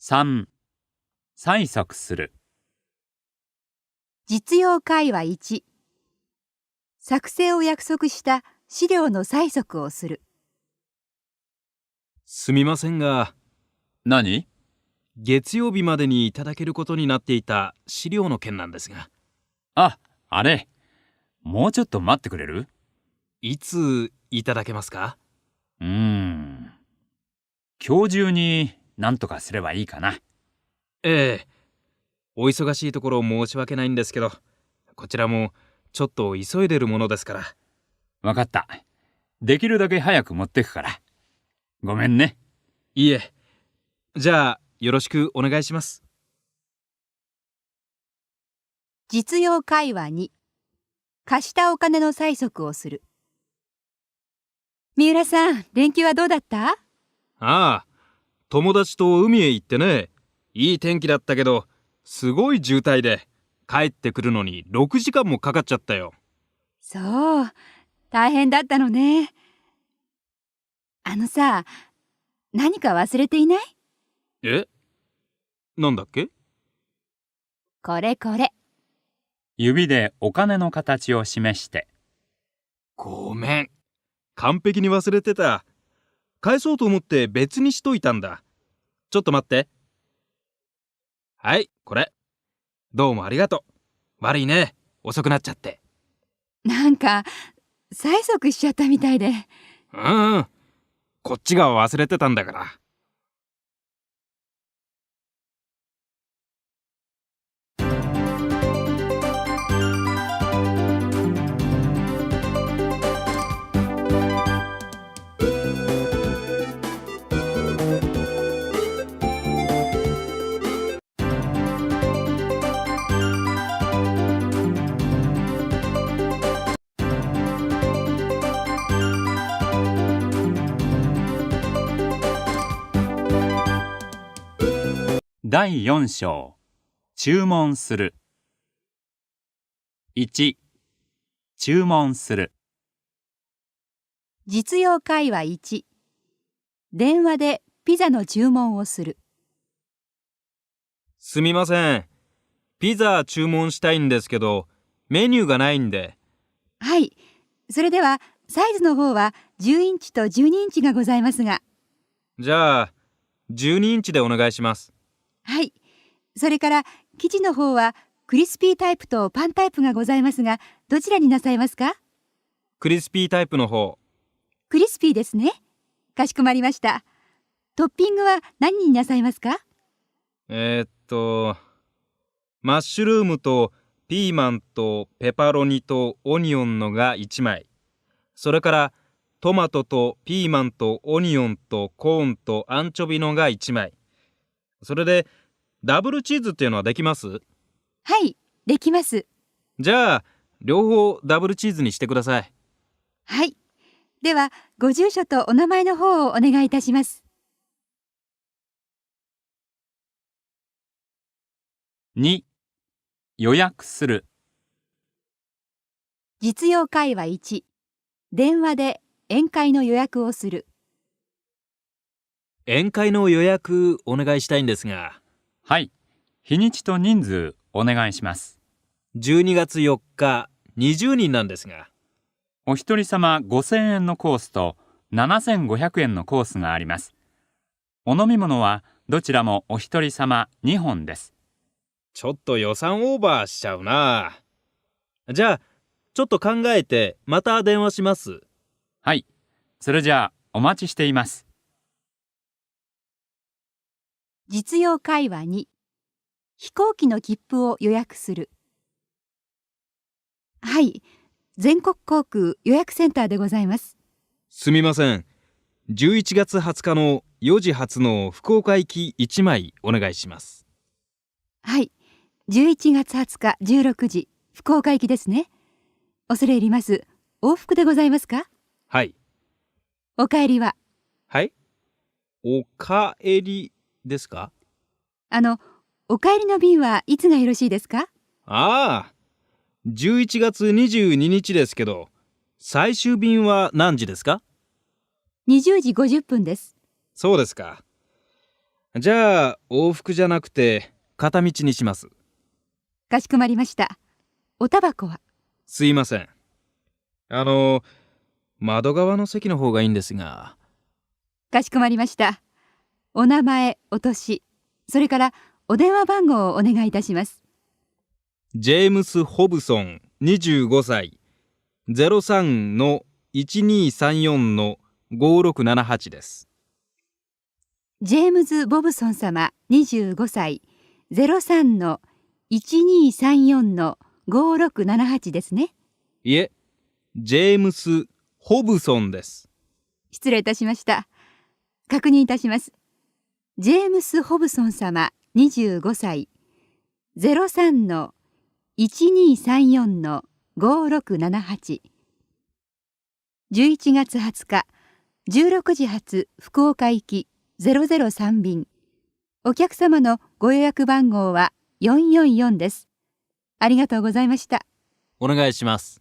3、催促する。実用会話1。作成を約束した資料の催促をする。すみませんが、何？月曜日までにいただけることになっていた資料の件なんですが。あ、あれ。もうちょっと待ってくれる？いついただけますか？今日中に何とかすればいいかな。ええ。お忙しいところ申し訳ないんですけど、こちらもちょっと急いでるものですから。わかった。できるだけ早く持ってくから。ごめんね。いいえ。じゃあよろしくお願いします。実用会話2。貸したお金の催促をする。三浦さん、連休はどうだった？ああ、友達と海へ行ってね。いい天気だったけど、すごい渋滞で帰ってくるのに6時間もかかっちゃったよ。そう、大変だったのね。さ、何か忘れていない？え？なんだっけ？これこれ。指でお金の形を示して。ごめん。完璧に忘れてた。返そうと思って別にしといたんだ。ちょっと待って。はい、これ。どうもありがとう。悪いね。遅くなっちゃって。なんか、催促しちゃったみたいで。こっちが忘れてたんだから。第4章注文する。1、注文する。実用会話1、電話でピザの注文をする。すみません。ピザ注文したいんですけど、メニューがないんで。はい、それではサイズの方は10インチと12インチがございますが。じゃあ、12インチでお願いします。はい、それから生地の方はクリスピータイプとパンタイプがございますが、どちらになさいますか？クリスピータイプの方。クリスピーですね。かしこまりました。トッピングは何になさいますか？マッシュルームとピーマンとペパロニとオニオンのが1枚。それからトマトとピーマンとオニオンとコーンとアンチョビのが1枚。それでダブルチーズっていうのはできます？はい、できます。じゃあ両方ダブルチーズにしてください。はい。では、ご住所とお名前の方をお願いいたします。2、予約する。実用会話1、電話で宴会の予約をする。宴会の予約お願いしたいんですが。はい、日にちと人数お願いします。12月4日、20人なんですが。お一人様5000円のコースと7500円のコースがあります。お飲み物はどちらもお一人様2本です。ちょっと予算オーバーしちゃうな。じゃあ、ちょっと考えてまた電話します。はい、それじゃあお待ちしています。実用会話2、飛行機の切符を予約する。はい、全国航空予約センターでございます。すみません。11月20日の4時発の福岡行き1枚お願いします。はい、11月20日16時、福岡行きですね。恐れ入ります。往復でございますか？はい。お帰りは？はい。おかえりですか？お帰りの便はいつがよろしいですか？ああ、11月22日ですけど、最終便は何時ですか20時50分です。そうですか。じゃあ、往復じゃなくて、片道にします。かしこまりました。おタバコは？すいません。窓側の席の方がいいんですが。かしこまりました。お名前、お年、それからお電話番号をお願いいたします。ジェームス・ホブソン、25歳。03-1234-5678です。ジェームズ・ボブソン様、25歳。03-1234-5678ですね。いえ、ジェームス・ホブソンです。失礼いたしました。確認いたします。ジェームス・ホブソン様、25歳。03-1234-5678。11月20日、16時発福岡行き003便。お客様のご予約番号は444です。ありがとうございました。お願いします。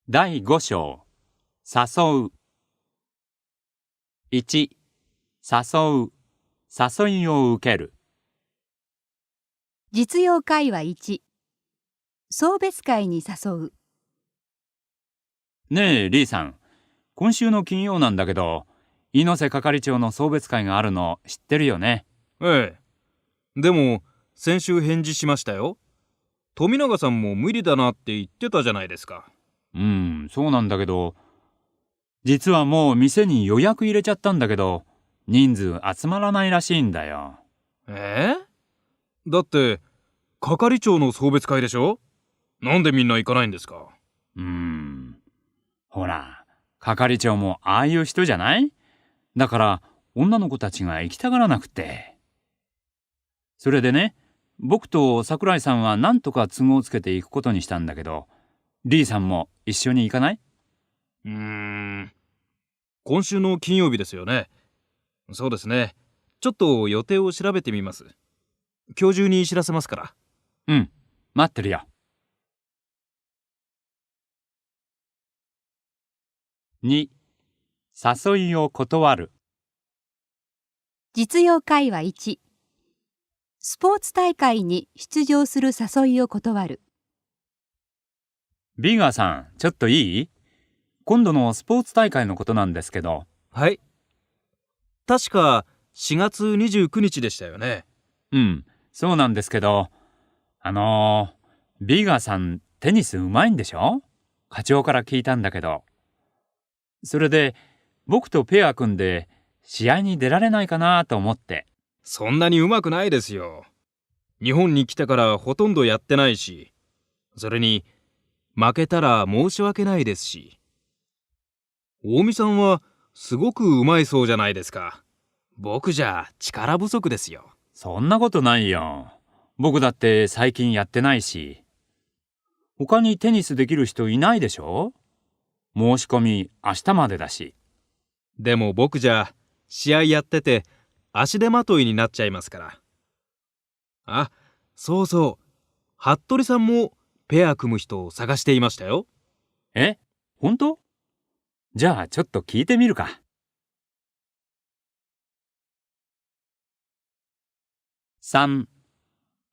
第5章誘う。1、誘う、誘いを受ける。実用会話1、送別会に誘う。ねえ、リーさん、今週の金曜なんだけど、猪瀬係長の送別会があるの知ってるよね。ええ。でも、先週返事しましたよ。富永さんも無理だなって言ってたじゃないですか。そうなんだけど、実はもう店に予約入れちゃったんだけど、人数集まらないらしいんだよ。だって、係長の送別会でしょ？なんでみんな行かないんですか？ほら、係長もああいう人じゃない？だから女の子たちが行きたがらなくて。それでね、僕と桜井さんは何とか都合つけて行くことにしたんだけど、リーさんも一緒に行かない？今週の金曜日ですよね。そうですね。ちょっと予定を調べてみます。今日中に知らせますから。うん、待ってるよ。2、誘いを断る。実用会話1、スポーツ大会に出場する誘いを断る。ビーガーさん、ちょっといい？今度のスポーツ大会のことなんですけど。はい。確か4月29日でしたよね。うん、そうなんですけど、ビーガーさんテニスうまいんでしょ？課長から聞いたんだけど。それで僕とペア組んで試合に出られないかなと思って。そんなに上手くないですよ。日本に来てからほとんどやってないし、それに負けたら申し訳ないですし。大見さんはすごく上手いそうじゃないですか。僕じゃ力不足ですよ。そんなことないよ。僕だって最近やってないし。他にテニスできる人いないでしょ？申し込み明日までだし。でも僕じゃ試合やってて足手まといになっちゃいますから。あ、そうそう。服部さんもペア組む人を探していましたよ。え？本当？じゃあちょっと聞いてみるか。3、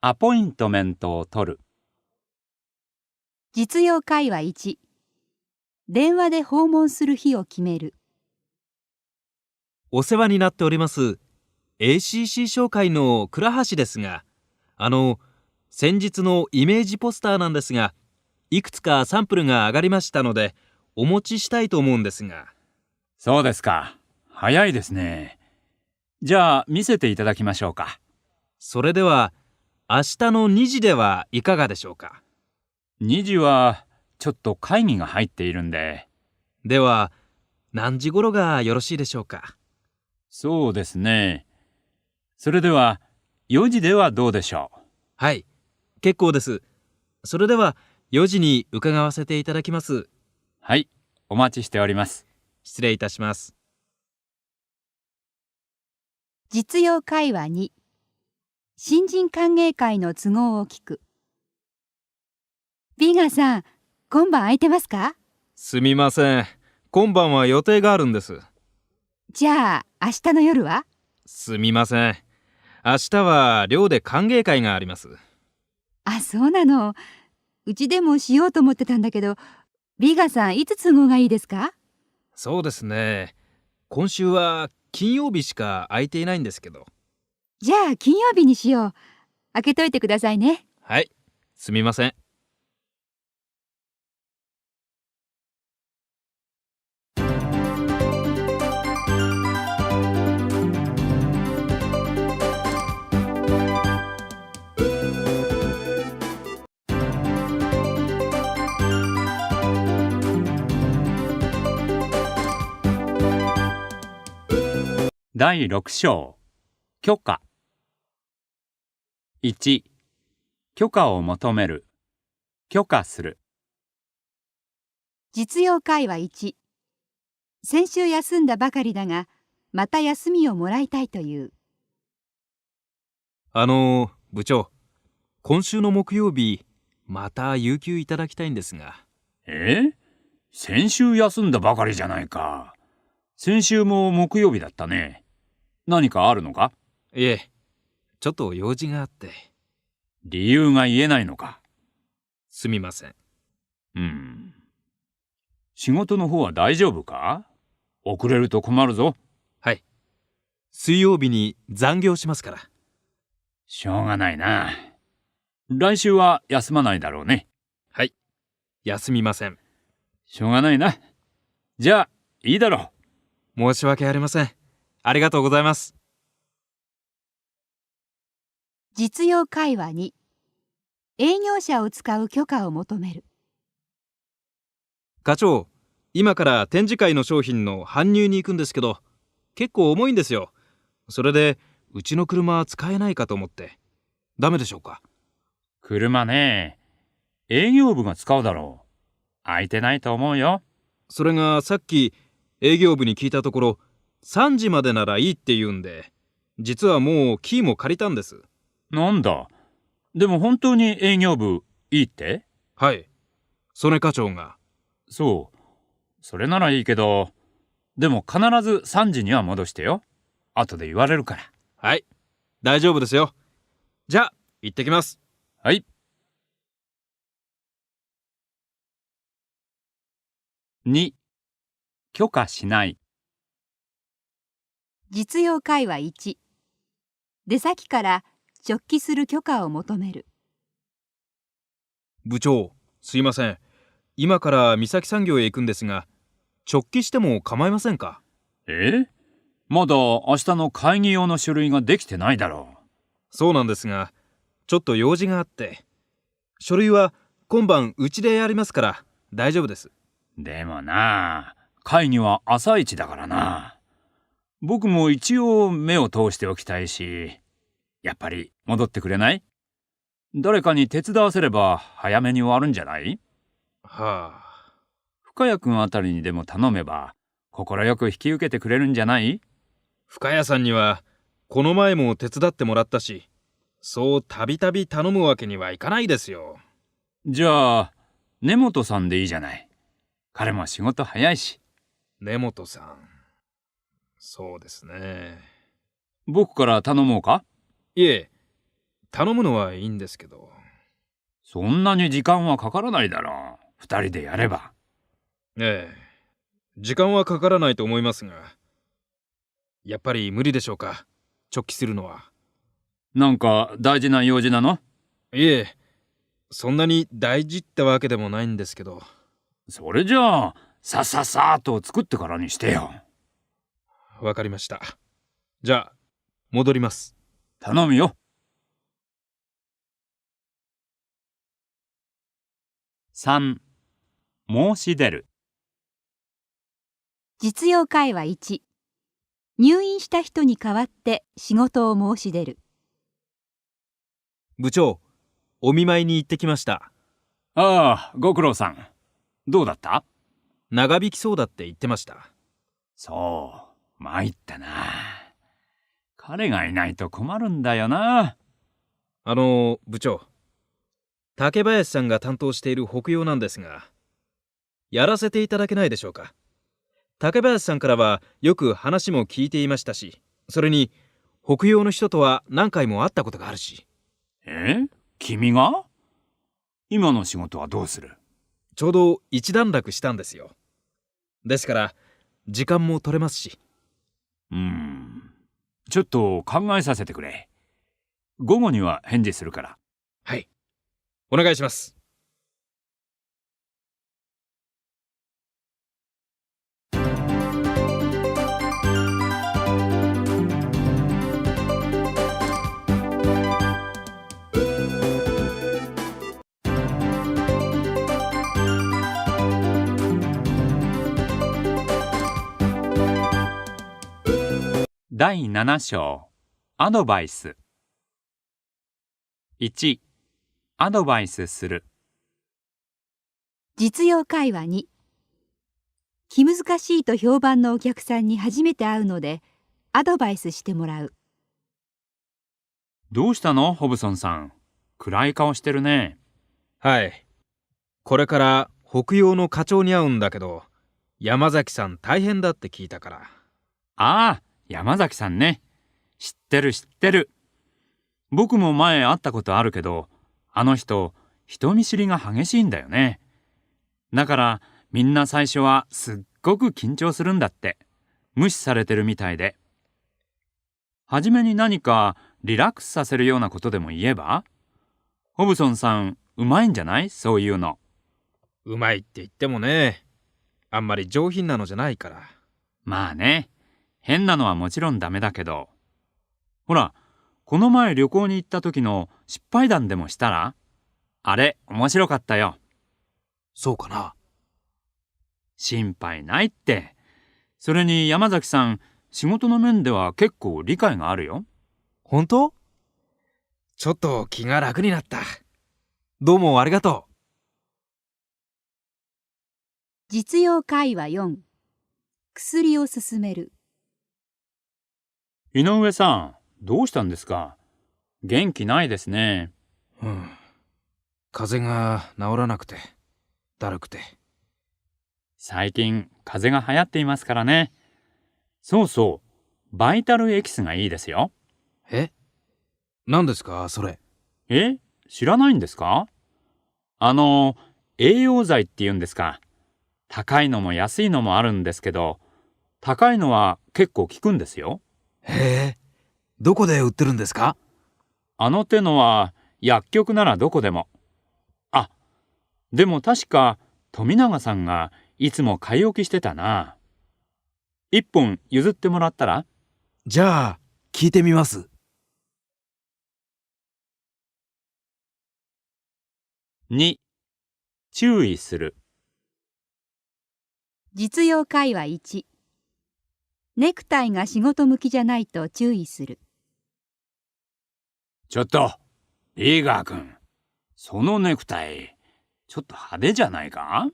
アポイントメントを取る。実用会話1、電話で訪問する日を決める。お世話になっております ACC 商会の倉橋ですが、先日のイメージポスターなんですが、いくつかサンプルが上がりましたのでお持ちしたいと思うんですが。そうですか。早いですね。じゃあ見せていただきましょうか。それでは明日の2時ではいかがでしょうか。2時はちょっと会議が入っているんで。では何時頃がよろしいでしょうか。そうですね。それでは4時ではどうでしょう。はい、結構です。それでは4時に伺わせていただきます。はい、お待ちしております。失礼いたします。実用会話2、新人歓迎会の都合を聞く。ビーガーさん、今晩空いてますか？すみません。今晩は予定があるんです。じゃあ明日の夜は？すみません。明日は寮で歓迎会があります。あ、そうなの。うちでもしようと思ってたんだけど、ビーガーさんいつ都合がいいですか？そうですね。今週は金曜日しか空いていないんですけど。じゃあ金曜日にしよう。開けといてくださいね。はい、すみません。第6章、許可。1、許可を求める。許可する。実用会話1、先週休んだばかりだが、また休みをもらいたいという。部長、今週の木曜日、また有給いただきたいんですが。先週休んだばかりじゃないか。先週も木曜日だったね。何かあるのか？いえ、ちょっと用事があって。理由が言えないのか？すみません。仕事の方は大丈夫か？遅れると困るぞ。はい。水曜日に残業しますから。しょうがないな。来週は休まないだろうね。はい。休みません。しょうがないな。じゃあ、いいだろう。申し訳ありません。ありがとうございます。実用会話2、営業者を使う許可を求める。課長、今から展示会の商品の搬入に行くんですけど、結構重いんですよ。それでうちの車は使えないかと思って。ダメでしょうか？車ね。営業部が使うだろう。空いてないと思うよ。それがさっき営業部に聞いたところ、3時までならいいって言うんで、実はもうキーも借りたんです。なんだ。でも本当に営業部いいって？はい。曽根課長が。そう。それならいいけど、でも必ず3時には戻してよ。後で言われるから。はい。大丈夫ですよ。じゃあ、行ってきます。はい。2、許可しない。実用会話1、出先から直帰する許可を求める。部長、すいません。今から三崎産業へ行くんですが、直帰しても構いませんか？まだ明日の会議用の書類ができてないだろう。そうなんですが、ちょっと用事があって。書類は今晩うちでやりますから大丈夫です。でもな、会議は朝一だからな。僕も一応目を通しておきたいし、やっぱり戻ってくれない？誰かに手伝わせれば早めに終わるんじゃない？はあ。深谷君あたりにでも頼めば快く引き受けてくれるんじゃない？深谷さんにはこの前も手伝ってもらったし、そうたびたび頼むわけにはいかないですよ。じゃあ根本さんでいいじゃない。彼も仕事早いし。根本さん。そうですね。僕から頼もうか？いえ、頼むのはいいんですけど。そんなに時間はかからないだろう。二人でやれば。ええ、時間はかからないと思いますが、やっぱり無理でしょうか、直帰するのは。なんか大事な用事なの？いえ、そんなに大事ってわけでもないんですけど。それじゃあさっと作ってからにしてよ。わかりました。じゃあ戻ります。頼むよ。3、申し出る。実用会話1、入院した人に代わって仕事を申し出る。部長、お見舞いに行ってきました。ああ、ご苦労さん。どうだった？長引きそうだって言ってました。そう、参ったな。彼がいないと困るんだよな。部長、竹林さんが担当している北洋なんですが、やらせていただけないでしょうか。竹林さんからはよく話も聞いていましたし、それに北洋の人とは何回も会ったことがあるし。君が？今の仕事はどうする？ちょうど一段落したんですよ。ですから時間も取れますし。ちょっと考えさせてくれ。午後には返事するから。はい、お願いします。第7章、アドバイス。1、アドバイスする。実用会話2、気難しいと評判のお客さんに初めて会うのでアドバイスしてもらう。どうしたの、ホブソンさん。暗い顔してるね。はい。これから北洋の課長に会うんだけど、山崎さん大変だって聞いたから。ああ、山崎さんね。知ってる。僕も前会ったことあるけど、あの人、人見知りが激しいんだよね。だからみんな最初はすっごく緊張するんだって。無視されてるみたいで。はじめに何かリラックスさせるようなことでも言えば？ホブソンさん、うまいんじゃない？そういうの。うまいって言ってもね、あんまり上品なのじゃないから。まあね、変なのはもちろんダメだけど。ほら、この前旅行に行った時の失敗談でもしたら？あれ、面白かったよ。そうかな。心配ないって。それに山崎さん、仕事の面では結構理解があるよ。本当？ちょっと気が楽になった。どうもありがとう。実用会話4。薬を勧める。井上さん、どうしたんですか？元気ないですね。風邪が治らなくて、だるくて。最近、風邪が流行っていますからね。そうそう、バイタルエキスがいいですよ。え？何ですか、それ？知らないんですか？栄養剤って言うんですか。高いのも安いのもあるんですけど、高いのは結構効くんですよ。へえ、どこで売ってるんですか？あの手のは薬局ならどこでも。あ、でも確か富永さんがいつも買い置きしてたな。一本譲ってもらったら？じゃあ、聞いてみます。2、注意する。実用会話1。ネクタイが仕事向きじゃないと注意する。ちょっと、リーガー君、そのネクタイ、ちょっと派手じゃないか？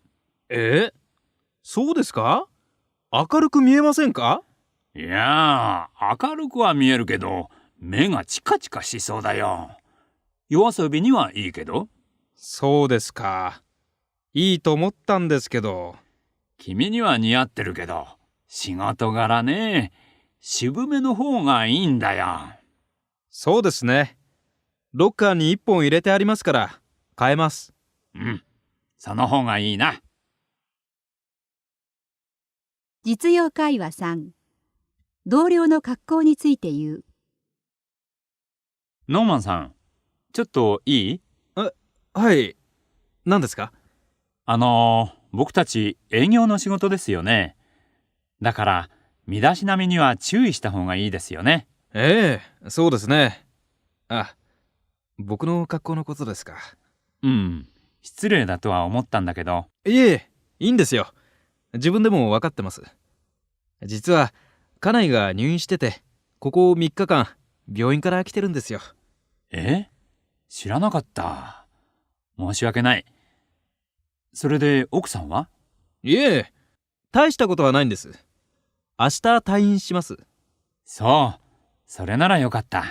そうですか？明るく見えませんか？いやー、明るくは見えるけど、目がチカチカしそうだよ。夜遊びにはいいけど。そうですか。いいと思ったんですけど。君には似合ってるけど、仕事柄ね、渋めの方がいいんだよ。そうですね。ロッカーに1本入れてありますから、買えます。その方がいいな。実用会話3。同僚の格好について言う。ノーマンさん、ちょっといい？はい。何ですか？僕たち営業の仕事ですよね。だから、身だしなみには注意した方がいいですよね。そうですね。あ、僕の格好のことですか。失礼だとは思ったんだけど。いえ、いいんですよ。自分でも分かってます。実は、家内が入院してて、ここ3日間、病院から来てるんですよ。知らなかった。申し訳ない。それで奥さんは？いえ、大したことはないんです。明日退院します。そう、それならよかった。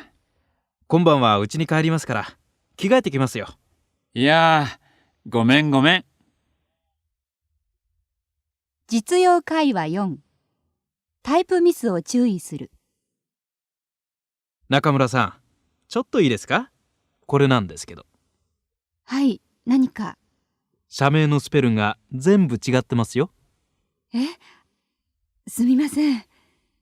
今晩は家に帰りますから、着替えてきますよ。いやー、ごめん。実用会話4。タイプミスを注意する。中村さん、ちょっといいですか？これなんですけど。はい、何か？社名のスペルが全部違ってますよ。すみません。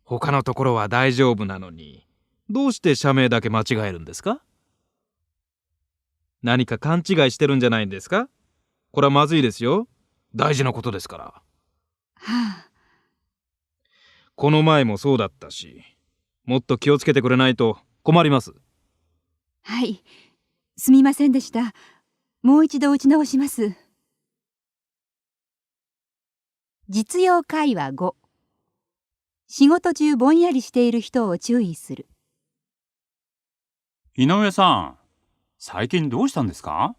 他のところは大丈夫なのに、どうして社名だけ間違えるんですか？何か勘違いしてるんじゃないんですか？これはまずいですよ。大事なことですから。この前もそうだったし、もっと気をつけてくれないと困ります。はい、すみませんでした。もう一度打ち直します。実用会話5。仕事中ぼんやりしている人を注意する。井上さん、最近どうしたんですか？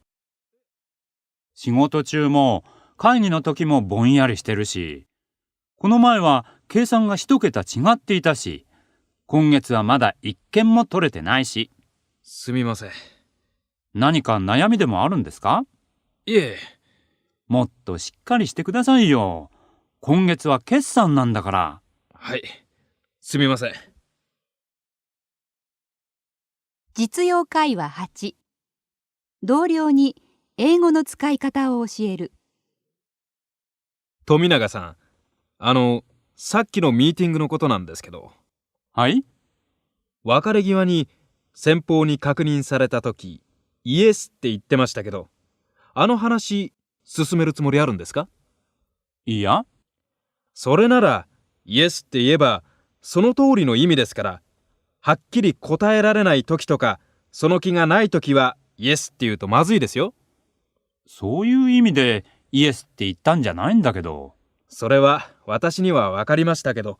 仕事中も会議の時もぼんやりしてるし、この前は計算が一桁違っていたし、今月はまだ一件も取れてないし。すみません。何か悩みでもあるんですか？いえ。もっとしっかりしてくださいよ。今月は決算なんだから。はい、すみません。実用会話8。同僚に英語の使い方を教える。富永さん、さっきのミーティングのことなんですけど。はい？別れ際に先方に確認された時、イエスって言ってましたけど、あの話進めるつもりあるんですか？いや。それならイエスって言えばその通りの意味ですから、はっきり答えられない時とかその気がない時はイエスって言うとまずいですよ。そういう意味でイエスって言ったんじゃないんだけど。それは私にはわかりましたけど、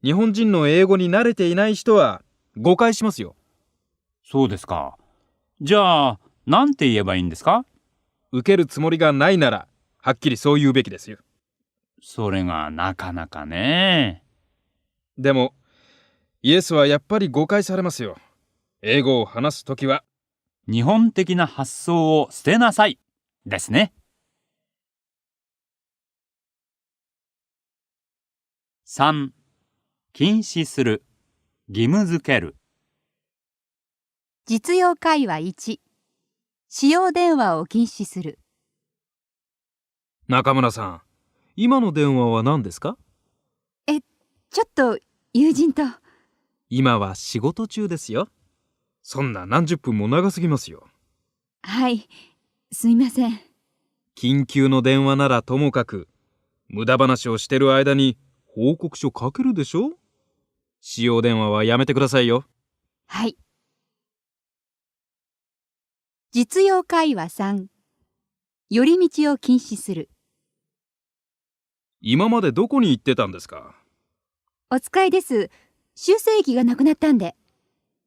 日本人の英語に慣れていない人は誤解しますよ。そうですか。じゃあ、なんて言えばいいんですか？受けるつもりがないなら、はっきりそう言うべきですよ。それがなかなかね。でも、イエスはやっぱり誤解されますよ。英語を話すときは、日本的な発想を捨てなさいですね。3. 禁止する、義務付ける。実用会話1、使用電話を禁止する。中村さん、今の電話は何ですか？ちょっと友人と。今は仕事中ですよ。そんな何十分も長すぎますよ。はい、すみません。緊急の電話ならともかく、無駄話をしてる間に報告書書けるでしょ？使用電話はやめてくださいよ。はい。実用会話3、寄り道を禁止する。今までどこに行ってたんですか？お使いです。修正液がなくなったんで。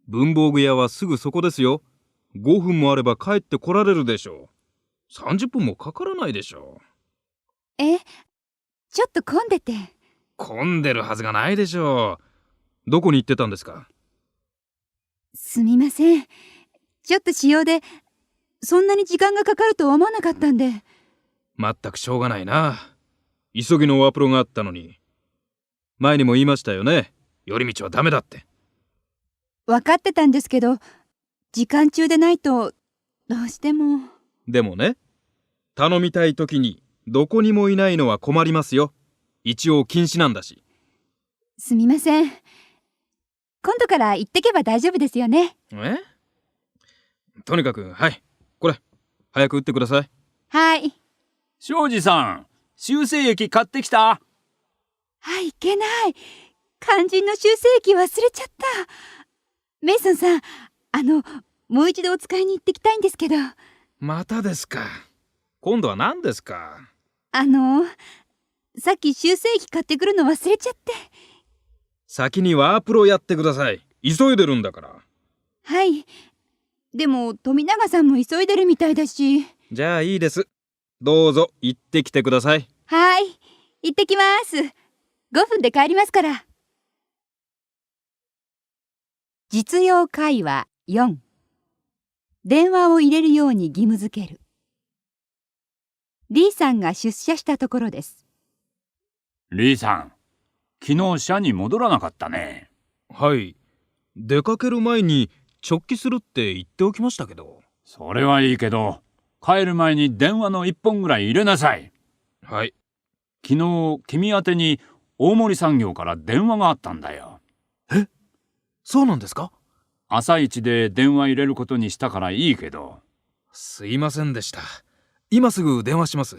文房具屋はすぐそこですよ。5分もあれば帰ってこられるでしょう。30分もかからないでしょう。ちょっと混んでて。混んでるはずがないでしょう。どこに行ってたんですか？すみません。ちょっと使用で、そんなに時間がかかるとは思わなかったんで。まったくしょうがないな。急ぎのワープロがあったのに。前にも言いましたよね。寄り道はダメだって。分かってたんですけど、時間中でないと、どうしても。でもね、頼みたい時にどこにもいないのは困りますよ。一応禁止なんだし。すみません。今度から行ってけば大丈夫ですよね。とにかく、はい。これ、早く打ってください。はい。庄司さん、修正液買ってきた？いけない。肝心の修正液忘れちゃった。メイソンさん、もう一度お使いに行ってきたいんですけど。またですか。今度は何ですか？さっき修正液買ってくるの忘れちゃって。先にワープロやってください。急いでるんだから。はい。でも、富永さんも急いでるみたいだし。じゃあいいです。どうぞ行ってきてください。はい。行ってきます。5分で帰りますから。実用会話4、電話を入れるように義務付ける。リーさんが出社したところです。リーさん、昨日社に戻らなかったね。はい。出かける前に直帰するって言っておきましたけど。それはいいけど、帰る前に電話の1本ぐらい入れなさい。はい。昨日、君宛てに大森産業から電話があったんだよ。そうなんですか？朝一で電話入れることにしたからいいけど。すいませんでした。今すぐ電話します。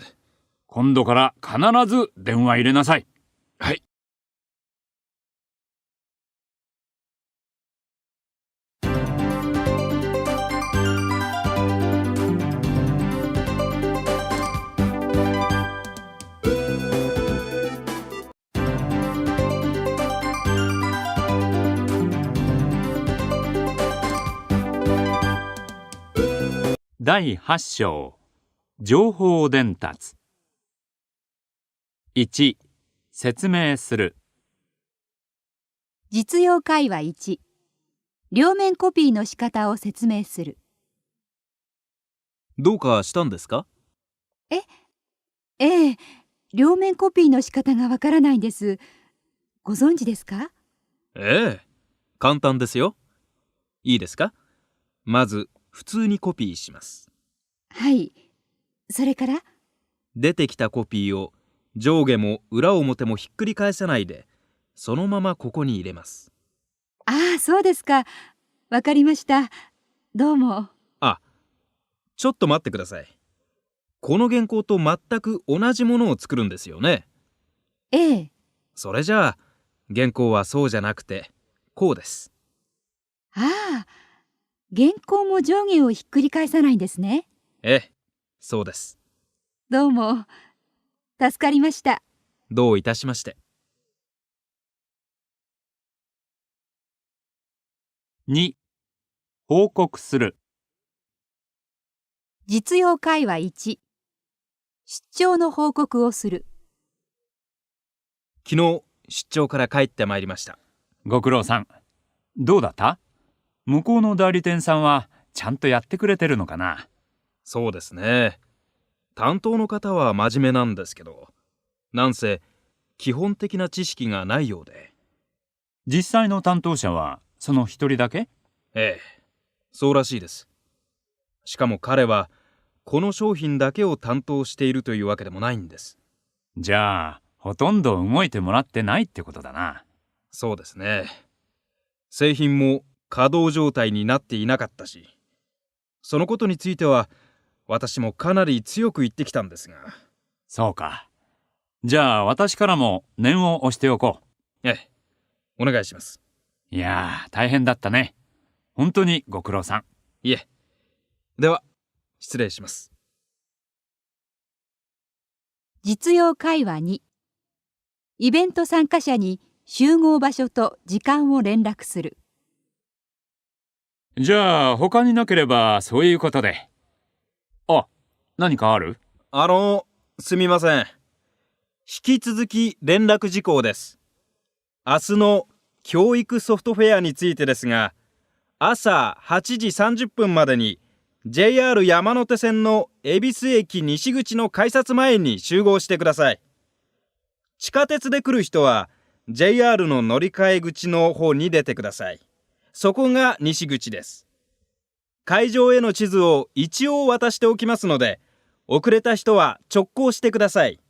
今度から必ず電話入れなさい。はい。第8章、情報伝達。1、説明する。実用会話1、両面コピーの仕方を説明する。どうかしたんですか？ええ、両面コピーの仕方がわからないんです。ご存知ですか？ええ、簡単ですよ。いいですか？まず普通にコピーします。はい。それから？出てきたコピーを上下も裏表もひっくり返さないで、そのままここに入れます。ああ、そうですか。わかりました。どうも。ちょっと待ってください。この原稿と全く同じものを作るんですよね。ええ。それじゃあ原稿はそうじゃなくてこうです。ああ、原稿も上下をひっくり返さないんですね。ええ、そうです。どうも。助かりました。どういたしまして。2、報告する。実用会話1、出張の報告をする。昨日出張から帰ってまいりました。ご苦労さん。どうだった？向こうの代理店さんはちゃんとやってくれてるのかな？そうですね。担当の方は真面目なんですけど、なんせ基本的な知識がないようで。実際の担当者はその一人だけ？ええ、そうらしいです。しかも彼はこの商品だけを担当しているというわけでもないんです。じゃあほとんど動いてもらってないってことだな。そうですね。製品も稼働状態になっていなかったし、そのことについては私もかなり強く言ってきたんですが。そうか。じゃあ私からも念を押しておこええ、お願いします。う。いやー、大変だったね。本当にご苦労さん。いえ。では失礼します。実用会話2、イベント参加者に集合場所と時間を連絡する。じゃあ他になければそういうことで。あ、何かある？すみません。引き続き連絡事項です。明日の教育ソフトフェアについてですが、朝8時30分までに JR 山手線の恵比寿駅西口の改札前に集合してください。地下鉄で来る人は JR の乗り換え口の方に出てください。そこが西口です。会場への地図を一応渡しておきますので、遅れた人は直行してください。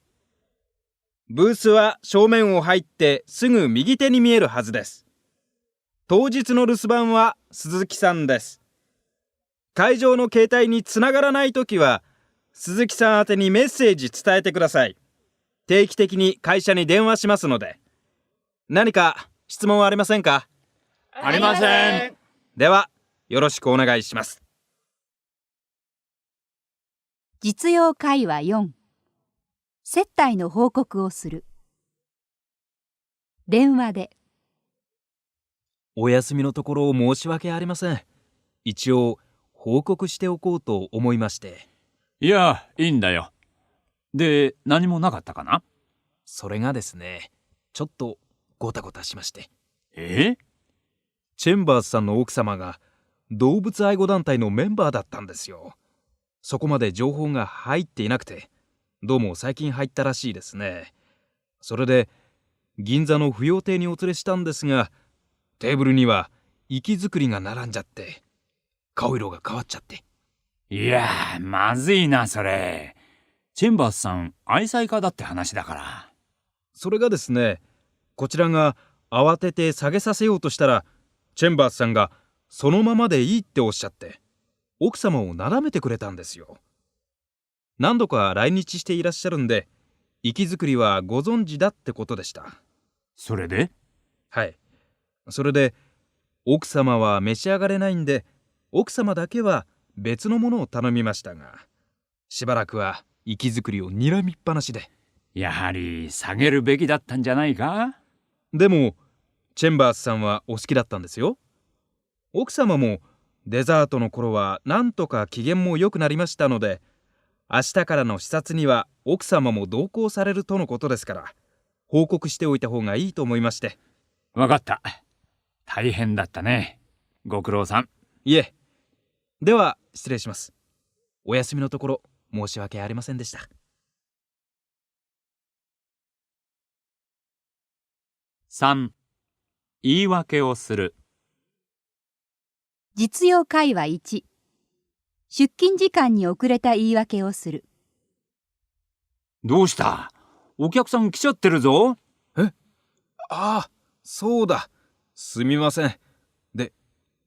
ブースは正面を入ってすぐ右手に見えるはずです。当日の留守番は鈴木さんです。会場の携帯につながらないときは鈴木さん宛てにメッセージ伝えてください。定期的に会社に電話しますので。何か質問はありませんか？ありません。ではよろしくお願いします。実用会話4、接待の報告をする。電話で。お休みのところ申し訳ありません。一応報告しておこうと思いまして。いや、いいんだよ。で、何もなかったかな？それがですね、ちょっとごたごたしまして。チェンバースさんの奥様が動物愛護団体のメンバーだったんですよ。そこまで情報が入っていなくて、どうも最近入ったらしいですね。それで銀座の扶養亭にお連れしたんですが、テーブルには息づくりが並んじゃって、顔色が変わっちゃって。いやー、まずいなそれ。チェンバースさん愛妻家だって話だから。それがですね、こちらが慌てて下げさせようとしたら、チェンバースさんがそのままでいいっておっしゃって、奥様をなだめてくれたんですよ。何度か来日していらっしゃるんで、息づくりはご存知だってことでした。それで？はい。それで奥様は召し上がれないんで、奥様だけは別のものを頼みましたが、しばらくは息づくりを睨みっぱなしで。やはり下げるべきだったんじゃないか？でもチェンバースさんはお好きだったんですよ。奥様もデザートの頃はなんとか機嫌も良くなりましたので、明日からの視察には奥様も同行されるとのことですから、報告しておいた方がいいと思いまして。わかった。大変だったね。ご苦労さん。いえ。では失礼します。お休みのところ申し訳ありませんでした。3、言い訳をする。実用会話1、出勤時間に遅れた言い訳をする。どうした？お客さん来ちゃってるぞ。ああ、そうだ。すみません。で、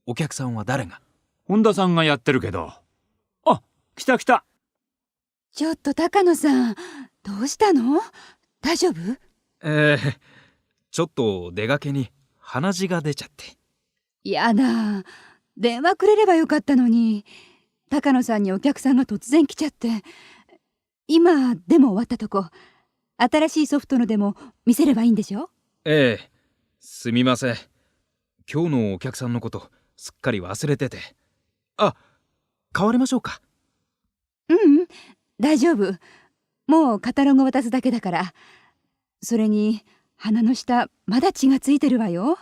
お客さんは誰が？本田さんがやってるけど。あ、来た来た。ちょっと高野さん、どうしたの？大丈夫？ちょっと出かけに鼻血が出ちゃって。やだ、電話くれればよかったのに。高野さんにお客さんが突然来ちゃって。今でも終わったとこ。新しいソフトのでも見せればいいんでしょ？ええ、すみません。今日のお客さんのことすっかり忘れてて。あ、変わりましょうか。ううん、大丈夫。もうカタログを渡すだけだから。それに鼻の下まだ血がついてるわよ。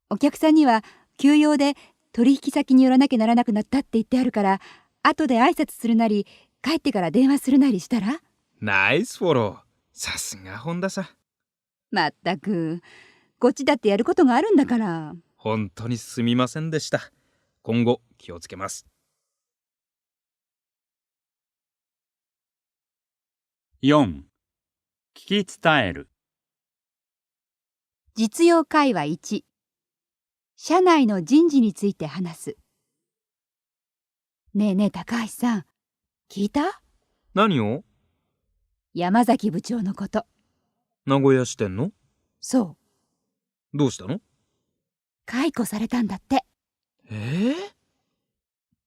お客さんには急用で取引先に寄らなきゃならなくなったって言ってあるから、後で挨拶するなり帰ってから電話するなりしたら？ナイスフォロー。さすが本田さん。まったく、こっちだってやることがあるんだから。本当にすみませんでした。今後気をつけます。4. 聞き伝える。実用会話1、社内の人事について話す。ねえねえ高橋さん、聞いた？何を？山崎部長のこと。名古屋支店の？そう、どうしたの？解雇されたんだって。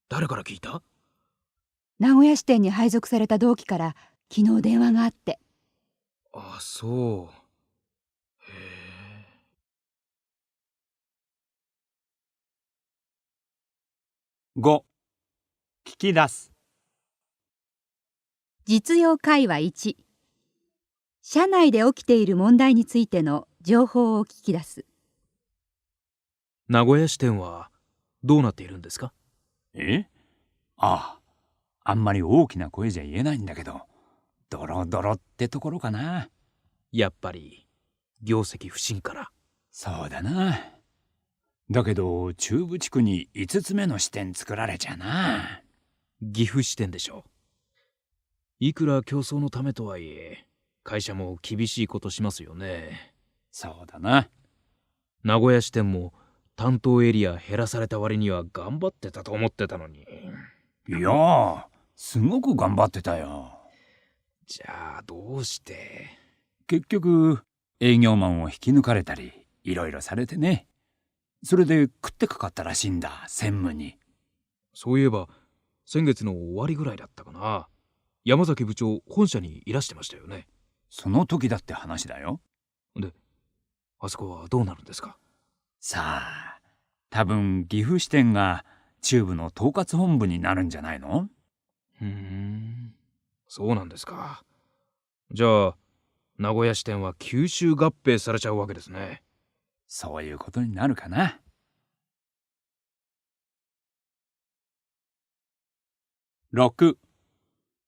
誰から聞いた？名古屋支店に配属された同期から昨日電話があって。あ、そう。へえ。5. 聞き出す。実用会話1、社内で起きている問題についての情報を聞き出す。名古屋支店はどうなっているんですか？あんまり大きな声じゃ言えないんだけど、ドロドロってところかな。やっぱり業績不振から。そうだな。だけど中部地区に5つ目の支店作られちゃな。岐阜支店でしょう。いくら競争のためとはいえ、会社も厳しいことしますよね。そうだな。名古屋支店も担当エリア減らされた割には頑張ってたと思ってたのに。いやー、すごく頑張ってたよ。じゃあどうして？結局営業マンを引き抜かれたりいろいろされてね。それで食ってかかったらしいんだ、専務に。そういえば先月の終わりぐらいだったかな。山崎部長本社にいらしてましたよね。その時だって話だよ。で、あそこはどうなるんですか？さあ、多分岐阜支店が中部の統括本部になるんじゃないの？そうなんですか。じゃあ名古屋支店は吸収合併されちゃうわけですね。そういうことになるかな。6.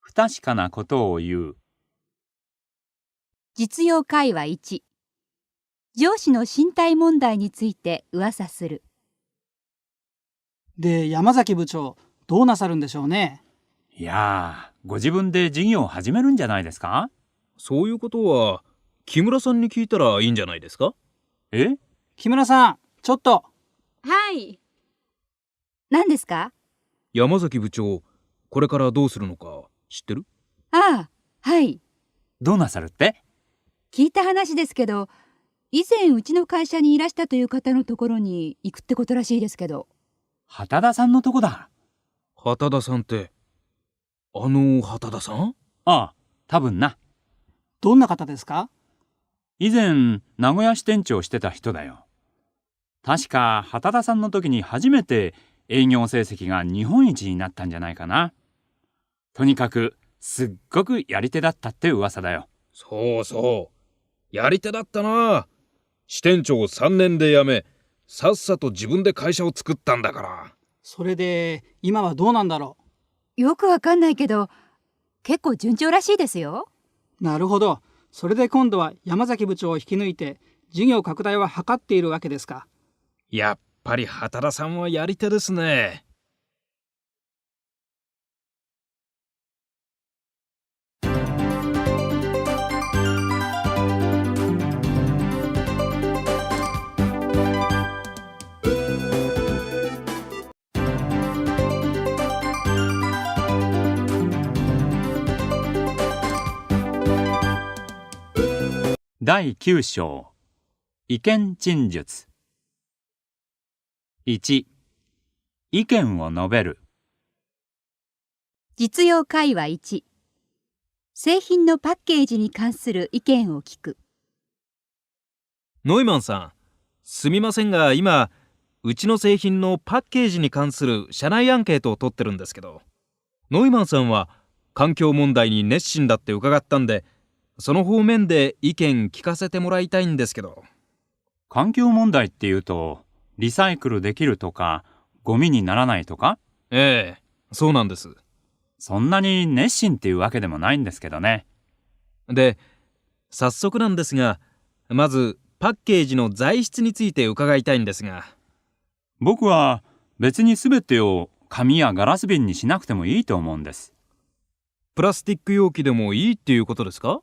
不確かなことを言う。実用会話1、上司の身体問題について噂する。で、山崎部長、どうなさるんでしょうね。いやー、ご自分で事業を始めるんじゃないですか？そういうことは木村さんに聞いたらいいんじゃないですか？木村さん、ちょっと。はい。何ですか？山崎部長、これからどうするのか知ってる？ああ、はい。どうなさるって？聞いた話ですけど、以前うちの会社にいらしたという方のところに行くってことらしいですけど。畑田さんのとこだ。畑田さんって、あの畑田さん？ああ、多分な。どんな方ですか？以前名古屋支店長してた人だよ。確か畑田さんの時に初めて営業成績が日本一になったんじゃないかな。とにかくすっごくやり手だったって噂だよ。そうそう。やり手だったな。支店長3年で辞め、さっさと自分で会社を作ったんだから。それで、今はどうなんだろよくわかんないけど、結構順調らしいですよ。う。なるほど。それで今度は山崎部長を引き抜いて、事業拡大は図っているわけですか。やっぱり畑田さんはやり手ですね。第9章意見陳述。1. 意見を述べる。実用会話1、製品のパッケージに関する意見を聞く。ノイマンさん、すみませんが今、うちの製品のパッケージに関する社内アンケートを取ってるんですけど、ノイマンさんは環境問題に熱心だって伺ったんで、その方面で意見聞かせてもらいたいんですけど。環境問題っていうと、リサイクルできるとか、ゴミにならないとか？ええ、そうなんです。そんなに熱心っていうわけでもないんですけどね。で、早速なんですが、まずパッケージの材質について伺いたいんですが。僕は別に全てを紙やガラス瓶にしなくてもいいと思うんです。プラスチック容器でもいいっていうことですか？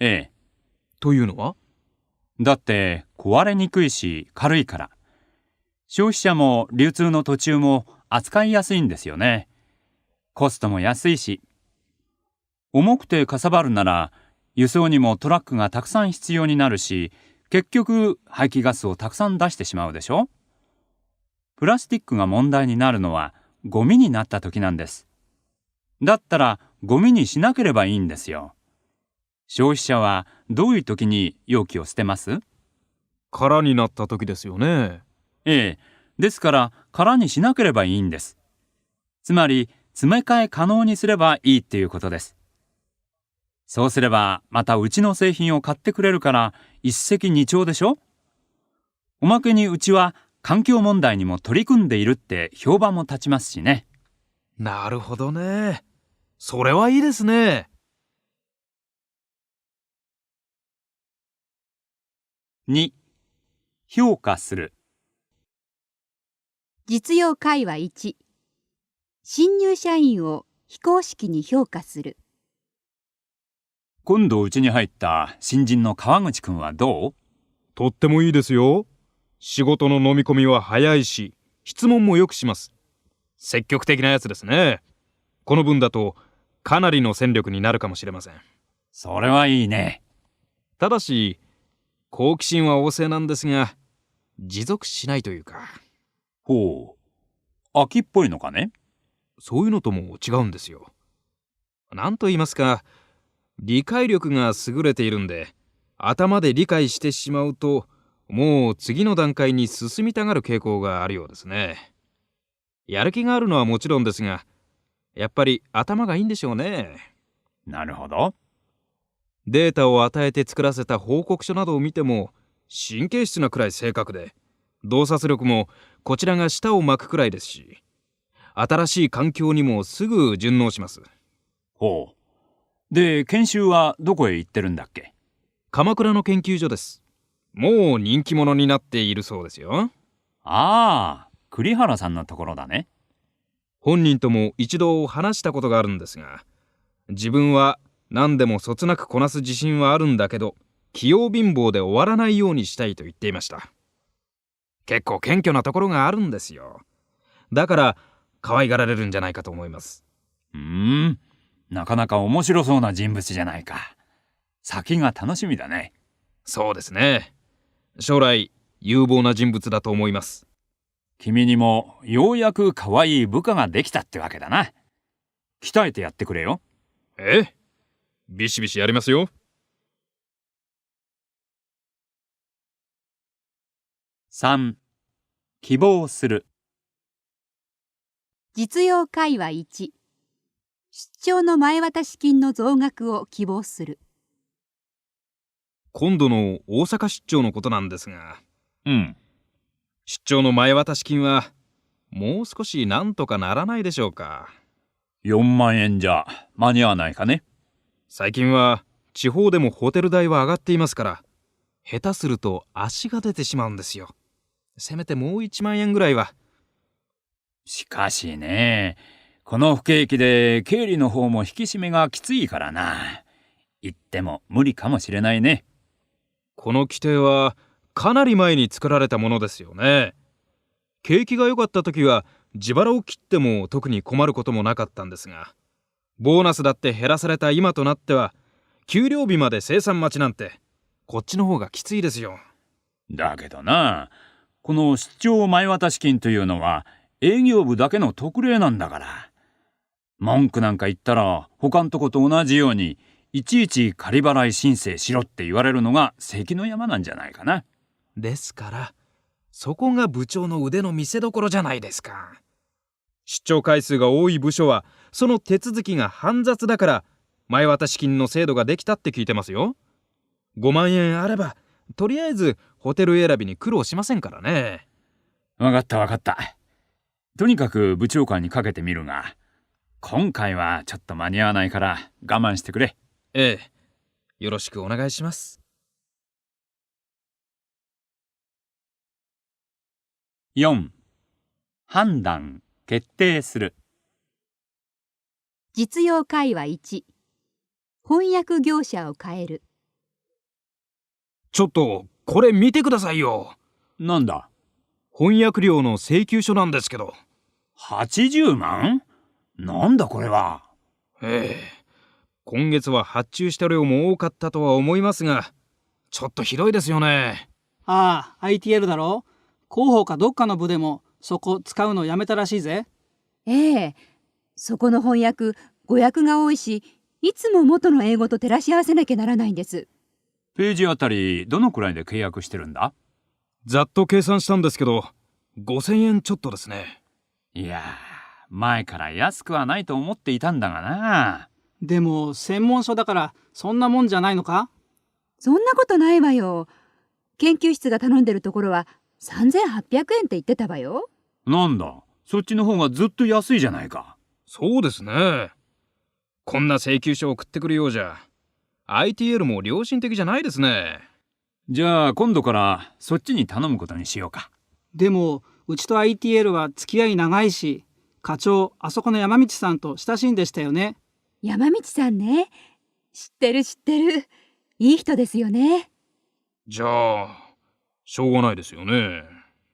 ええ。というのは？だって壊れにくいし軽いから。消費者も流通の途中も扱いやすいんですよね。コストも安いし。重くてかさばるなら輸送にもトラックがたくさん必要になるし、結局排気ガスをたくさん出してしまうでしょ。プラスチックが問題になるのはゴミになった時なんです。だったらゴミにしなければいいんですよ。消費者はどういう時に容器を捨てます？空になった時ですよね。ええ。ですから空にしなければいいんです。つまり詰め替え可能にすればいいっていうことです。そうすればまたうちの製品を買ってくれるから一石二鳥でしょ。おまけにうちは環境問題にも取り組んでいるって評判も立ちますしね。なるほどね。それはいいですね。2、評価する。実用会話1、新入社員を非公式に評価する。今度うちに入った新人の川口くんはどう？とってもいいですよ。仕事の飲み込みは早いし、質問もよくします。積極的なやつですね。この分だとかなりの戦力になるかもしれません。それはいいね。ただし、好奇心は旺盛なんですが、持続しないというか。ほう。秋っぽいのかね？そういうのとも違うんですよ。なんと言いますか、理解力が優れているんで、頭で理解してしまうと、もう次の段階に進みたがる傾向があるようですね。やる気があるのはもちろんですが、やっぱり頭がいいんでしょうね。なるほど。データを与えて作らせた報告書などを見ても、神経質なくらい正確で、洞察力もこちらが舌を巻くくらいですし、新しい環境にもすぐ順応します。ほう。で、研修はどこへ行ってるんだっけ？鎌倉の研究所です。もう人気者になっているそうですよ。ああ、栗原さんのところだね。本人とも一度話したことがあるんですが、自分は何でもそつなくこなす自信はあるんだけど、器用貧乏で終わらないようにしたいと言っていました。結構謙虚なところがあるんですよ。だから可愛がられるんじゃないかと思います。なかなか面白そうな人物じゃないか。先が楽しみだね。そうですね。将来有望な人物だと思います。君にもようやく可愛い部下ができたってわけだな。鍛えてやってくれよ。ビシビシやりますよ。3、希望する。実用会話1、出張の前渡し金の増額を希望する。今度の大阪出張のことなんですが、出張の前渡し金はもう少しなんとかならないでしょうか。4万円じゃ間に合わないかね。最近は地方でもホテル代は上がっていますから、下手すると足が出てしまうんですよ。せめてもう1万円ぐらいは。しかしね、この不景気で経理の方も引き締めがきついからな。言っても無理かもしれないね。この規定はかなり前に作られたものですよね。景気が良かった時は自腹を切っても特に困ることもなかったんですが、ボーナスだって減らされた今となっては、給料日まで生産待ちなんてこっちの方がきついですよ。だけどな、この出張前渡し金というのは営業部だけの特例なんだから。文句なんか言ったら他んとこと同じようにいちいち仮払い申請しろって言われるのが関の山なんじゃないかな。ですからそこが部長の腕の見せ所じゃないですか。出張回数が多い部署はその手続きが煩雑だから前渡し金の制度ができたって聞いてますよ。5万円あればとりあえずホテル選びに苦労しませんからね。わかったわかった。とにかく部長官にかけてみるが、今回はちょっと間に合わないから我慢してくれ。ええ、よろしくお願いします。4. 判断、決定する。実用会話1、翻訳業者を変える。ちょっとこれ見てくださいよ。なんだ？翻訳料の請求書なんですけど。80万？なんだこれは。ええ、今月は発注した量も多かったとは思いますが、ちょっとひどいですよね。ああ、ITL だろ。広報かどっかの部でもそこ使うのやめたらしいぜ。ええ、そこの翻訳、語訳が多いし、いつも元の英語と照らし合わせなきゃならないんです。ページあたりどのくらいで契約してるんだ？ざっと計算したんですけど、5000円ちょっとですね。いやー、前から安くはないと思っていたんだがな。でも専門書だからそんなもんじゃないのか？そんなことないわよ。研究室が頼んでるところは3800円って言ってたわよ。なんだ、そっちの方がずっと安いじゃないか。そうですね。こんな請求書を送ってくるようじゃ ITL も良心的じゃないですね。じゃあ今度からそっちに頼むことにしようか。でもうちと ITL は付き合い長いし、課長あそこの山道さんと親しいんでしたよね。山道さんね。知ってる知ってる。いい人ですよね。じゃあしょうがないですよね。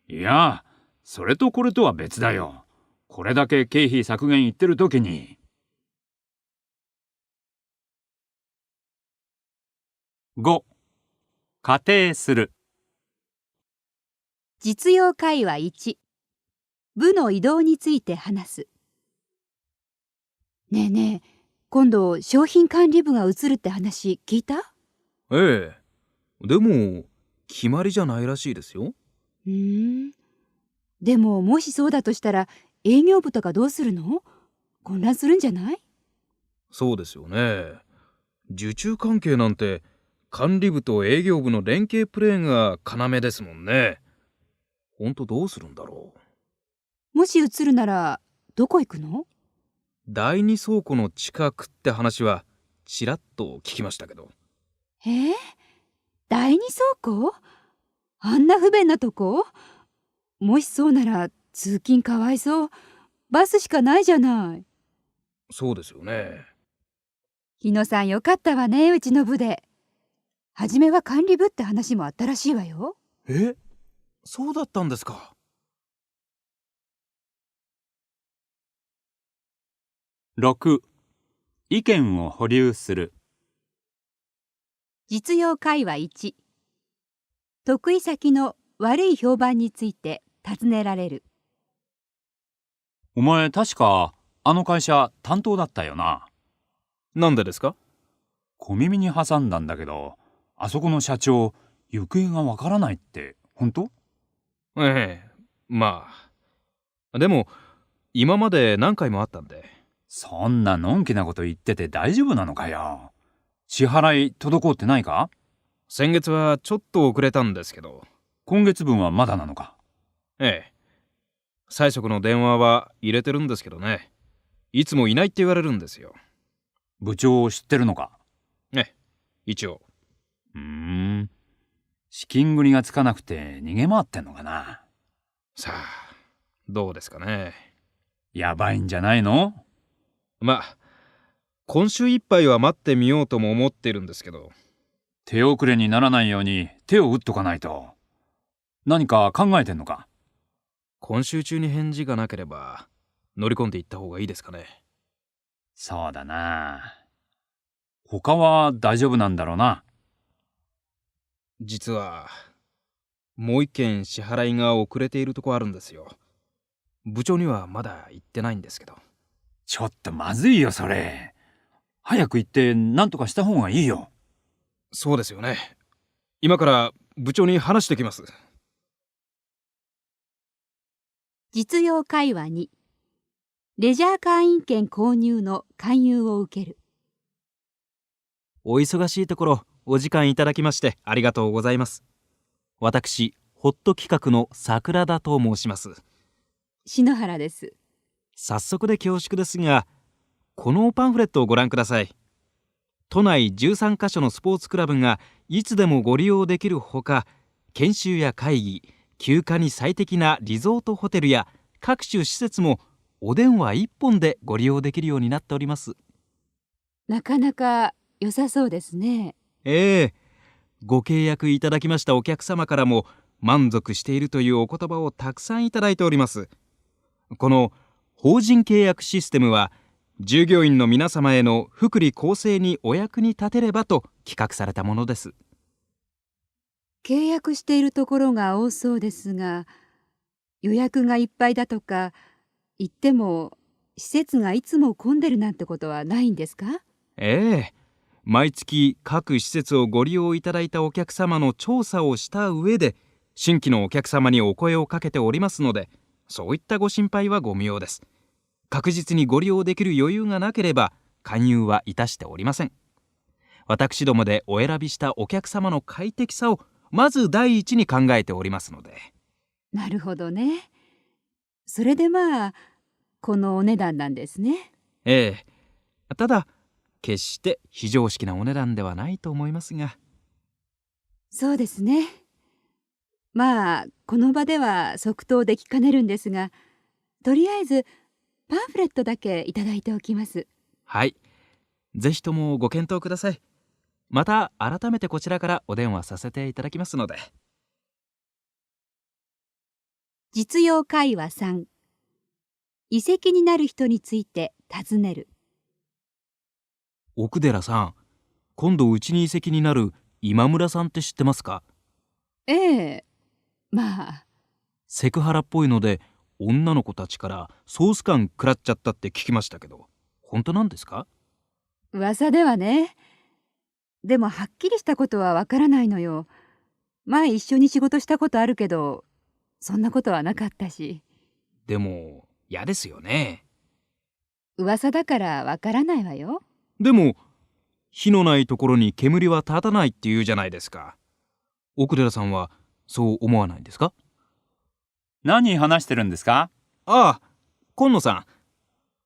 いや、それとこれとは別だよ。これだけ経費削減言ってる時に。5. 仮定する。実用会話1、部の移動について話す。ねえねえ、今度商品管理部が移るって話聞いた？ええ、でも決まりじゃないらしいですよ。でももしそうだとしたら営業部とかどうするの？混乱するんじゃない？そうですよね。受注関係なんて管理部と営業部の連携プレーが要ですもんね。ほんとどうするんだろう。もし移るならどこ行くの？第二倉庫の近くって話はちらっと聞きましたけど。第二倉庫？あんな不便なとこ？もしそうなら通勤かわいそう。バスしかないじゃない。そうですよね。日野さんよかったわね、うちの部で。初めは管理部って話もあったらしいわよ。え、そうだったんですか。6. 意見を保留する。実用会話1、得意先の悪い評判について尋ねられる。お前確かあの会社担当だったよな。なんでですか？小耳に挟んだんだけど、あそこの社長行方がわからないって本当？ええ、まあでも今まで何回もあったんで。そんなのんきなこと言ってて大丈夫なのかよ。支払い滞ってないか？先月はちょっと遅れたんですけど。今月分はまだなのか？ええ、催促の電話は入れてるんですけどね。いつもいないって言われるんですよ。部長を知ってるのか？ええ、一応。資金繰りがつかなくて逃げ回ってんのかな。さあどうですかね。やばいんじゃないの？まあ今週いっぱいは待ってみようとも思ってるんですけど。手遅れにならないように手を打っとかないと。何か考えてんのか？今週中に返事がなければ乗り込んでいった方がいいですかね。そうだな。他は大丈夫なんだろうな。実はもう一件支払いが遅れているとこあるんですよ。部長にはまだ言ってないんですけど。ちょっとまずいよそれ。早く行って何とかした方がいいよ。そうですよね。今から部長に話してきます。実用会話2、レジャー会員権購入の勧誘を受ける。お忙しいところお時間いただきましてありがとうございます。私、ホット企画の桜田と申します。篠原です。早速で恐縮ですが、このパンフレットをご覧ください。都内13カ所のスポーツクラブがいつでもご利用できるほか、研修や会議、休暇に最適なリゾートホテルや各種施設もお電話1本でご利用できるようになっております。なかなか良さそうですね。ご契約いただきましたお客様からも満足しているというお言葉をたくさんいただいております。この法人契約システムは従業員の皆様への福利厚生にお役に立てればと企画されたものです。契約しているところが多そうですが、予約がいっぱいだとか、言っても施設がいつも混んでるなんてことはないんですか？毎月各施設をご利用いただいたお客様の調査をした上で新規のお客様にお声をかけておりますので、そういったご心配はご無用です。確実にご利用できる余裕がなければ勧誘はいたしておりません。私どもでお選びしたお客様の快適さをまず第一に考えておりますので。なるほどね。それでこのお値段なんですね。ただ決して非常識なお値段ではないと思いますが。そうですね。この場では即答できかねるんですが、とりあえずパンフレットだけいただいておきます。はい、ぜひともご検討ください。また改めてこちらからお電話させていただきますので。実用会話3、移籍になる人について尋ねる。奥寺さん、今度うちに移籍になる今村さんって知ってますか？セクハラっぽいので女の子たちからソース感食らっちゃったって聞きましたけど、本当なんですか？噂ではね。でもはっきりしたことはわからないのよ。前一緒に仕事したことあるけど、そんなことはなかったし。でも嫌ですよね。噂だからわからないわよ。でも火のないところに煙は立たないって言うじゃないですか。奥寺さんはそう思わないですか？何話してるんですか？今野さ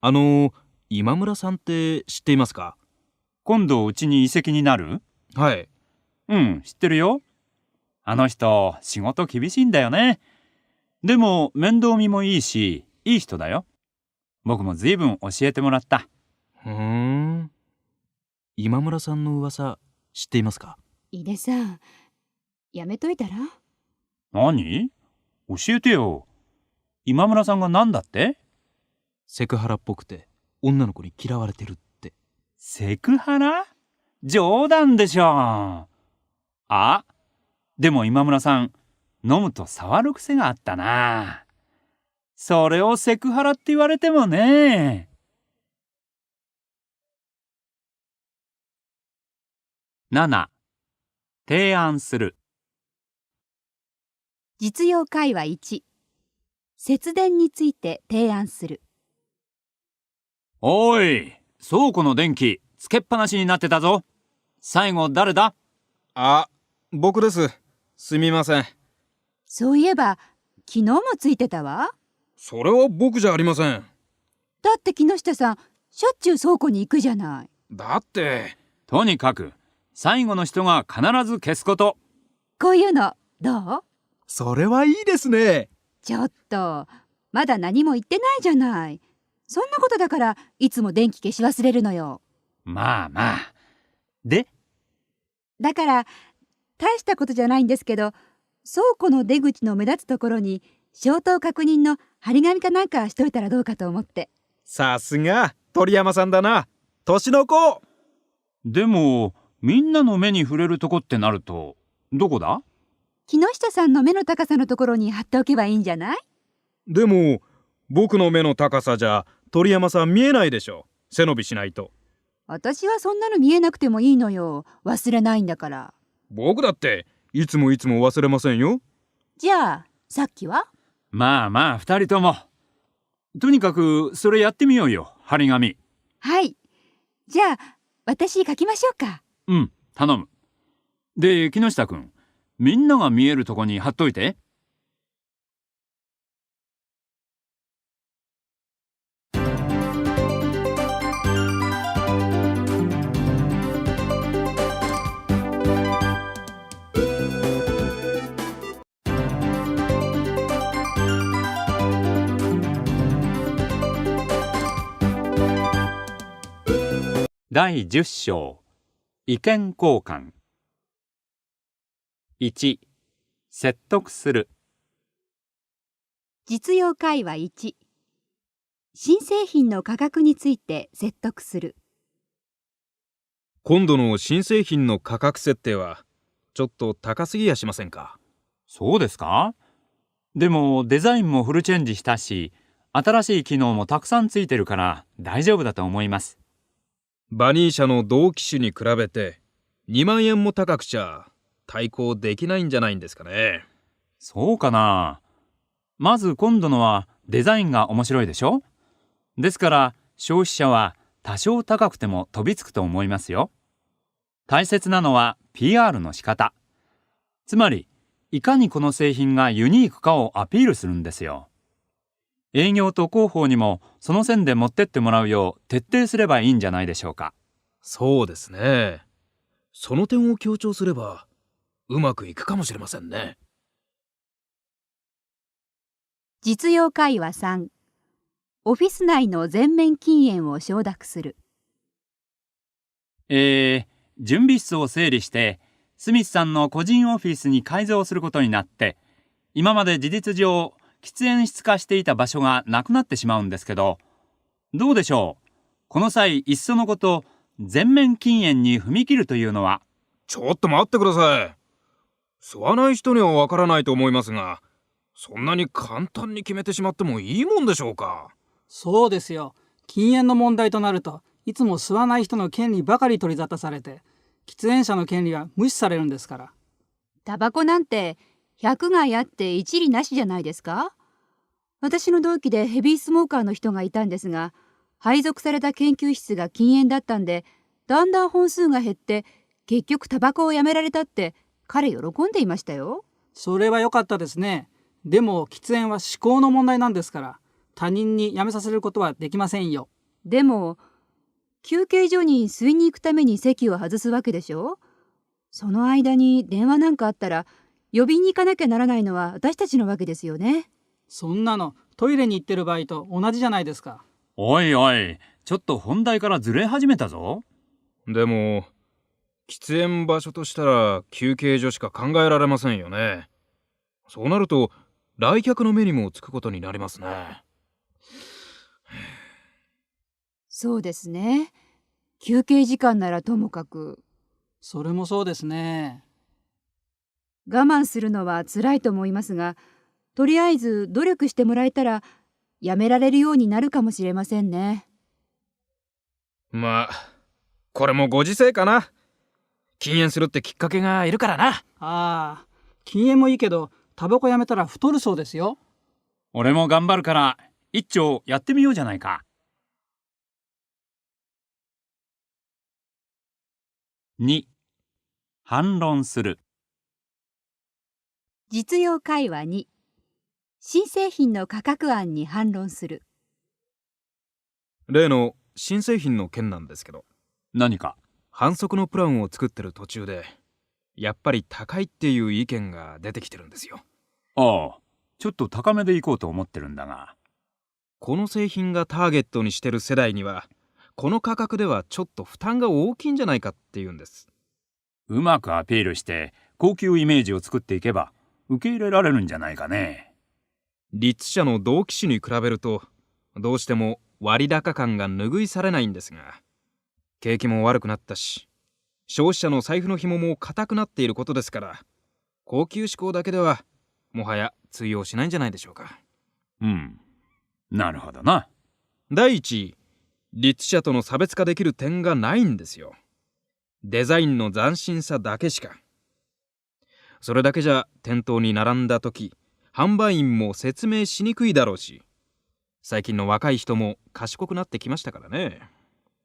ん。今村さんって知っていますか？今度うちに移籍になる？はい。知ってるよ。あの人仕事厳しいんだよね。でも面倒見もいいし、いい人だよ。僕も随分教えてもらった。今村さんの噂知っていますか？井出さん、やめといたら？何？教えてよ。今村さんが何だって？セクハラっぽくて女の子に嫌われてるって。セクハラ？冗談でしょ。でも今村さん、飲むと触る癖があったな。それをセクハラって言われてもね。7、提案する。実用会話1、節電について提案する。おい、倉庫の電気つけっぱなしになってたぞ。最後誰だ？僕です。すみません。そういえば昨日もついてたわ。それは僕じゃありません。だって木下さんしょっちゅう倉庫に行くじゃない。だってとにかく最後の人が必ず消すこと。こういうのどう？それはいいですね。ちょっとまだ何も言ってないじゃない。そんなことだからいつも電気消し忘れるのよ。で？だから大したことじゃないんですけど、倉庫の出口の目立つところに消灯確認の張り紙かなんかしといたらどうかと思って。さすが鳥山さんだな。年の子。でもみんなの目に触れるとこってなるとどこだ？木下さんの目の高さのところに貼っておけばいいんじゃない？でも僕の目の高さじゃ鳥山さん見えないでしょ。背伸びしないと。私はそんなの見えなくてもいいのよ。忘れないんだから。僕だっていつも忘れませんよ。じゃあ、さっきは？まあまあ、二人とも。とにかく、それやってみようよ、張り紙。はい。じゃあ、私書きましょうか。うん、頼む。で、木下くん、みんなが見えるとこに貼っといて。第10章意見交換。1、説得する。実用会話1。新製品の価格について説得する。今度の新製品の価格設定はちょっと高すぎやしませんか？そうですか？でもデザインもフルチェンジしたし、新しい機能もたくさんついてるから大丈夫だと思います。バニー社の同機種に比べて2万円も高くちゃ対抗できないんじゃないんですかね。そうかな。まず今度のはデザインが面白いでしょ？ですから消費者は多少高くても飛びつくと思いますよ。大切なのは PR の仕方。つまりいかにこの製品がユニークかをアピールするんですよ。営業と広報にもその線で持ってってもらうよう徹底すればいいんじゃないでしょうか。そうですね。その点を強調すればうまくいくかもしれませんね。実用会話3。オフィス内の全面禁煙を承諾する。準備室を整理してスミスさんの個人オフィスに改造することになって、今まで事実上喫煙室化していた場所がなくなってしまうんですけど、どうでしょう。この際いっそのこと全面禁煙に踏み切るというのは。ちょっと待ってください。吸わない人にはわからないと思いますが、そんなに簡単に決めてしまってもいいもんでしょうか？そうですよ。禁煙の問題となるといつも吸わない人の権利ばかり取り沙汰されて、喫煙者の権利は無視されるんですから。タバコなんて100害あって一理なしじゃないですか？私の同期でヘビースモーカーの人がいたんですが、配属された研究室が禁煙だったんで、だんだん本数が減って結局タバコをやめられたって彼喜んでいましたよ。それは良かったですね。でも喫煙は思考の問題なんですから、他人にやめさせることはできませんよ。でも休憩所に吸いに行くために席を外すわけでしょ。その間に電話なんかあったら呼びに行かなきゃならないのは私たちのわけですよね。そんなのトイレに行ってる場合と同じじゃないですか。おいおい、ちょっと本題からずれ始めたぞ。でも喫煙場所としたら休憩所しか考えられませんよね。そうなると来客の目にもつくことになりますね。そうですね。休憩時間ならともかく。それもそうですね。我慢するのは辛いと思いますが、とりあえず努力してもらえたらやめられるようになるかもしれませんね。まあこれもご時世かな。禁煙するってきっかけがいるからな。ああ、禁煙もいいけどタバコやめたら太るそうですよ。俺も頑張るから一丁やってみようじゃないか。2、反論する。実用会話2。新製品の価格案に反論する。例の新製品の件なんですけど、何か？販促のプランを作ってる途中でやっぱり高いっていう意見が出てきてるんですよ。ああ、ちょっと高めでいこうと思ってるんだが。この製品がターゲットにしてる世代にはこの価格ではちょっと負担が大きいんじゃないかっていうんです。うまくアピールして高級イメージを作っていけば受け入れられるんじゃないかね。立地社の同機種に比べるとどうしても割高感が拭いされないんですが、景気も悪くなったし消費者の財布の紐も固くなっていることですから、高級志向だけではもはや通用しないんじゃないでしょうか。うん、なるほどな。第一、律者との差別化できる点がないんですよ。デザインの斬新さだけしか。それだけじゃ店頭に並んだ時、販売員も説明しにくいだろうし、最近の若い人も賢くなってきましたからね。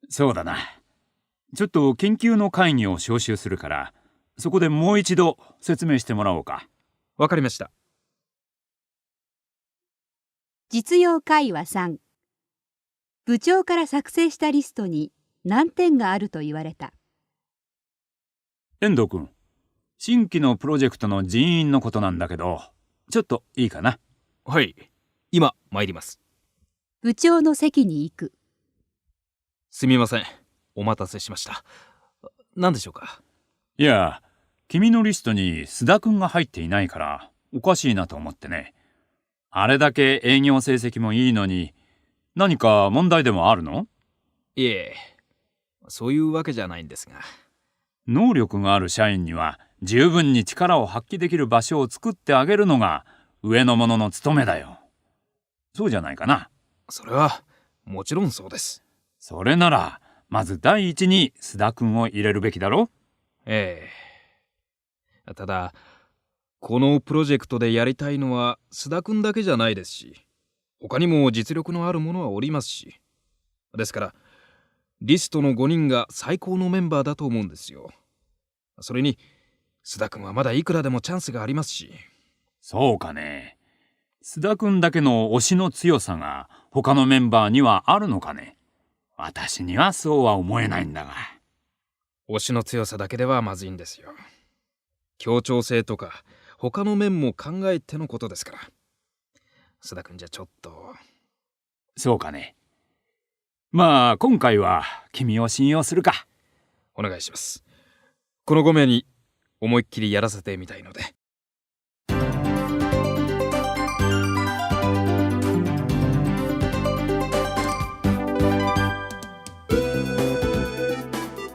そうだな。ちょっと緊急の会議を招集するから、そこでもう一度説明してもらおうか。わかりました。実用会話3。部長から作成したリストに何点があると言われた。遠藤君、新規のプロジェクトの人員のことなんだけど、ちょっといいかな。はい、今参ります。部長の席に行く。すみません、お待たせしました。何でしょうか。いや、君のリストに須田君が入っていないからおかしいなと思ってね。あれだけ営業成績もいいのに、何か問題でもあるの？いえ、そういうわけじゃないんですが。能力がある社員には十分に力を発揮できる場所を作ってあげるのが上の者の務めだよ。そうじゃないかな。それはもちろんそうです。それならまず第一に須田君を入れるべきだろ。ええ。ただこのプロジェクトでやりたいのは須田君だけじゃないですし、他にも実力のある者はおりますし、ですからリストの5人が最高のメンバーだと思うんですよ。それに須田君はまだいくらでもチャンスがありますし。そうかね。須田君だけの推しの強さが他のメンバーにはあるのかね。私にはそうは思えないんだが。推しの強さだけではまずいんですよ。協調性とか他の面も考えてのことですから。須田君じゃちょっと。そうかね。まあ今回は君を信用するか。お願いします。この5名に思いっきりやらせてみたいので。